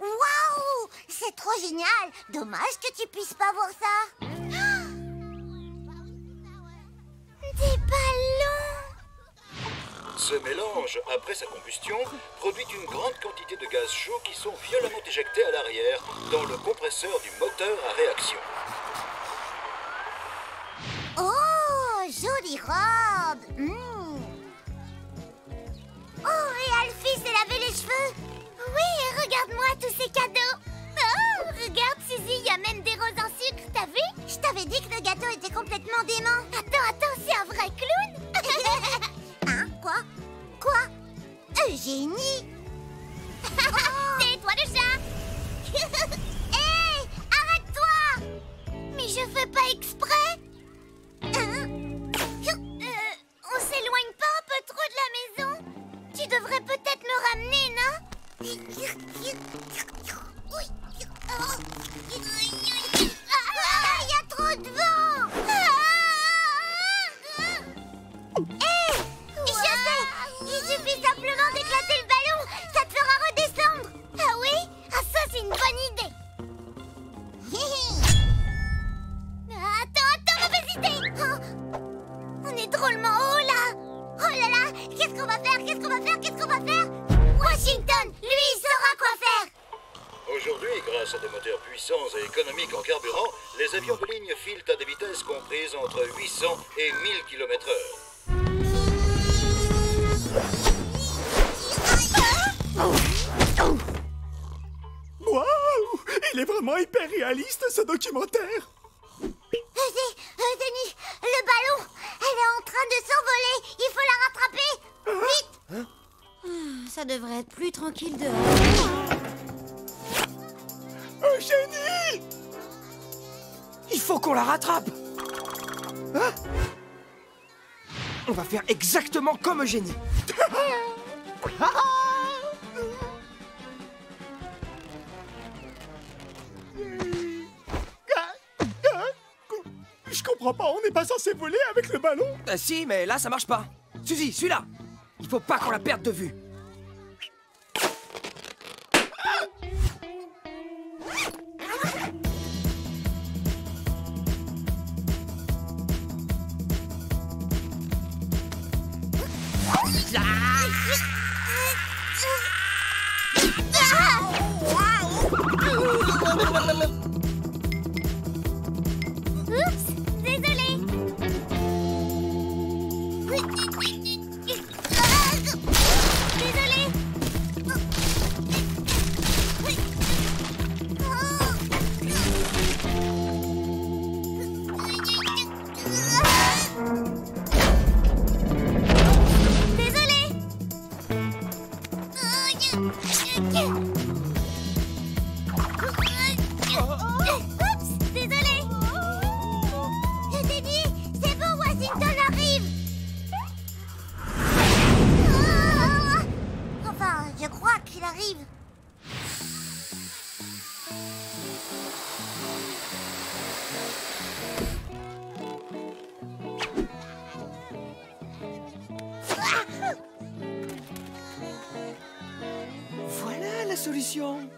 Waouh! C'est trop génial. Dommage que tu puisses pas voir ça. Des ballons. Ce mélange, après sa combustion, produit une grande quantité de gaz chaud qui sont violemment éjectés à l'arrière dans le compresseur du moteur à réaction. Oh, jolie robe. Oh, et Alfie s'est lavé les cheveux. Oui, regarde-moi tous ces cadeaux. Oh, regarde, Suzy, il y a même des roses en sucre, t'as vu? Je t'avais dit que le gâteau était complètement dément. Attends, c'est un vrai clown. Hein, quoi? Eugénie. C'est toi le chat. Hé, arrête-toi. Mais je fais pas exprès. On s'éloigne pas un peu trop de la maison? Tu devrais peut-être me ramener, non? Il y a trop de vent! Je sais! Il suffit simplement d'éclater le ballon! Ça te fera redescendre! Ah oui? Ah ça, c'est une bonne idée! Attends, mauvaise idée! Oh, on est drôlement haut, là! Oh là là! Qu'est-ce qu'on va faire? Washington, lui, il saura quoi faire! Aujourd'hui, grâce à des moteurs puissants et économiques en carburant, les avions de ligne filent à des vitesses comprises entre 800 et 1000 km/h. Waouh! Il est vraiment hyper réaliste, ce documentaire. Denis, le ballon, elle est en train de s'envoler. Il faut la rattraper. Vite. Ça devrait être plus tranquille dehors. Eugénie! il faut qu'on la rattrape. Hein? On va faire exactement comme Eugénie. comprends pas, on n'est pas censé voler avec le ballon. Si, mais là, ça marche pas. Suzy, suis-là. Il faut pas qu'on la perde de vue. Oups, désolé. Désolé. Oups, désolé. Teddy, c'est bon, Washington arrive. Enfin, je crois qu'il arrive. Voilà la solution.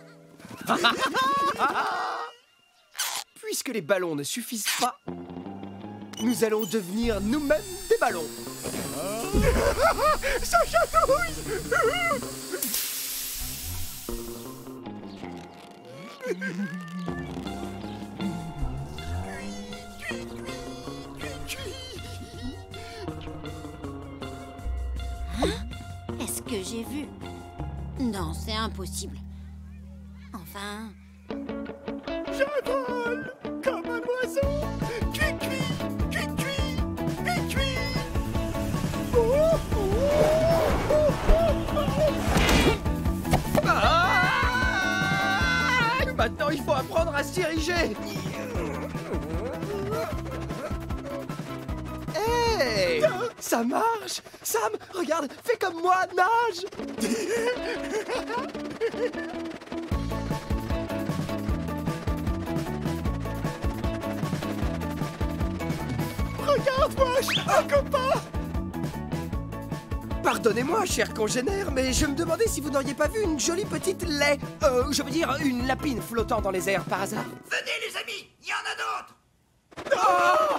Puisque les ballons ne suffisent pas, nous allons devenir nous-mêmes des ballons. Ça chatouille. Est-ce que j'ai vu? Non, c'est impossible. Enfin... Je vole comme un oiseau. Cui-cui, cui-cui, cui-cui. Oh, oh, oh, oh, oh. Ah! Maintenant, il faut apprendre à se diriger. Hey! Ça marche! Sam, regarde, fais comme moi, nage! Regarde, Wash, un copain. Pardonnez-moi, cher congénère, mais je me demandais si vous n'auriez pas vu une jolie petite lait... je veux dire, une lapine flottant dans les airs par hasard. Venez les amis, il y en a d'autres. Oh!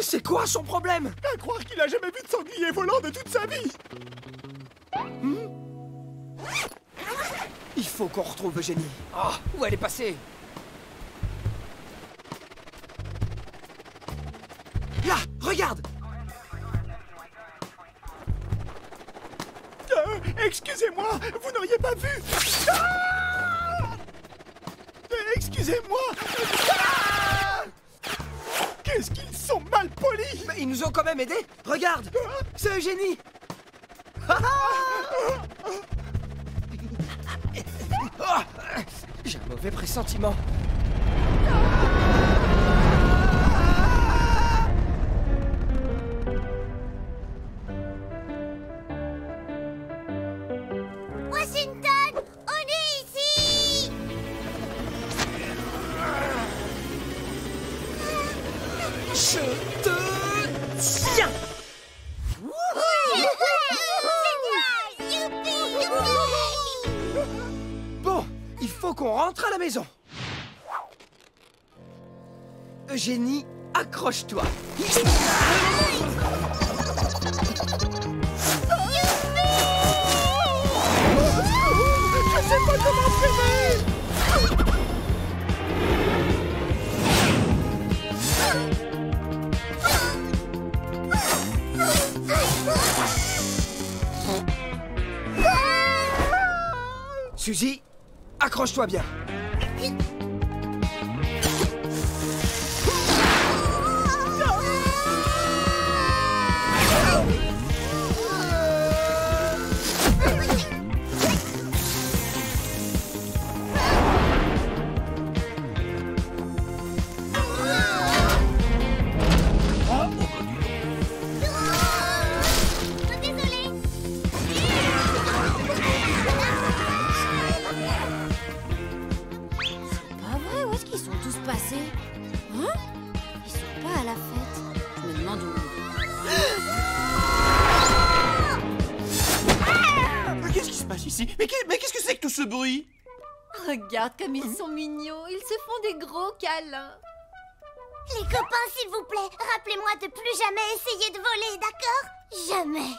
C'est quoi son problème? À croire qu'il a jamais vu de sanglier volant de toute sa vie. Il faut qu'on retrouve Eugénie. Oh, où elle est passée? Là, regarde! Excusez-moi, vous n'auriez pas vu. Ah! Excusez-moi. Ah! Qu'est-ce qu'ils sont mal polis! Mais ils nous ont quand même aidés. Regarde, c'est Eugénie. Oh, j'ai un mauvais pressentiment. Washington, on est ici. Je te tiens. Bon, il faut qu'on rentre à la maison. Eugénie, accroche-toi. Je sais pas comment faire. Suzy, accroche-toi bien. bruit? Regarde comme ils sont mignons. Ils se font des gros câlins. Les copains, s'il vous plaît, rappelez-moi de plus jamais essayer de voler, d'accord? Jamais.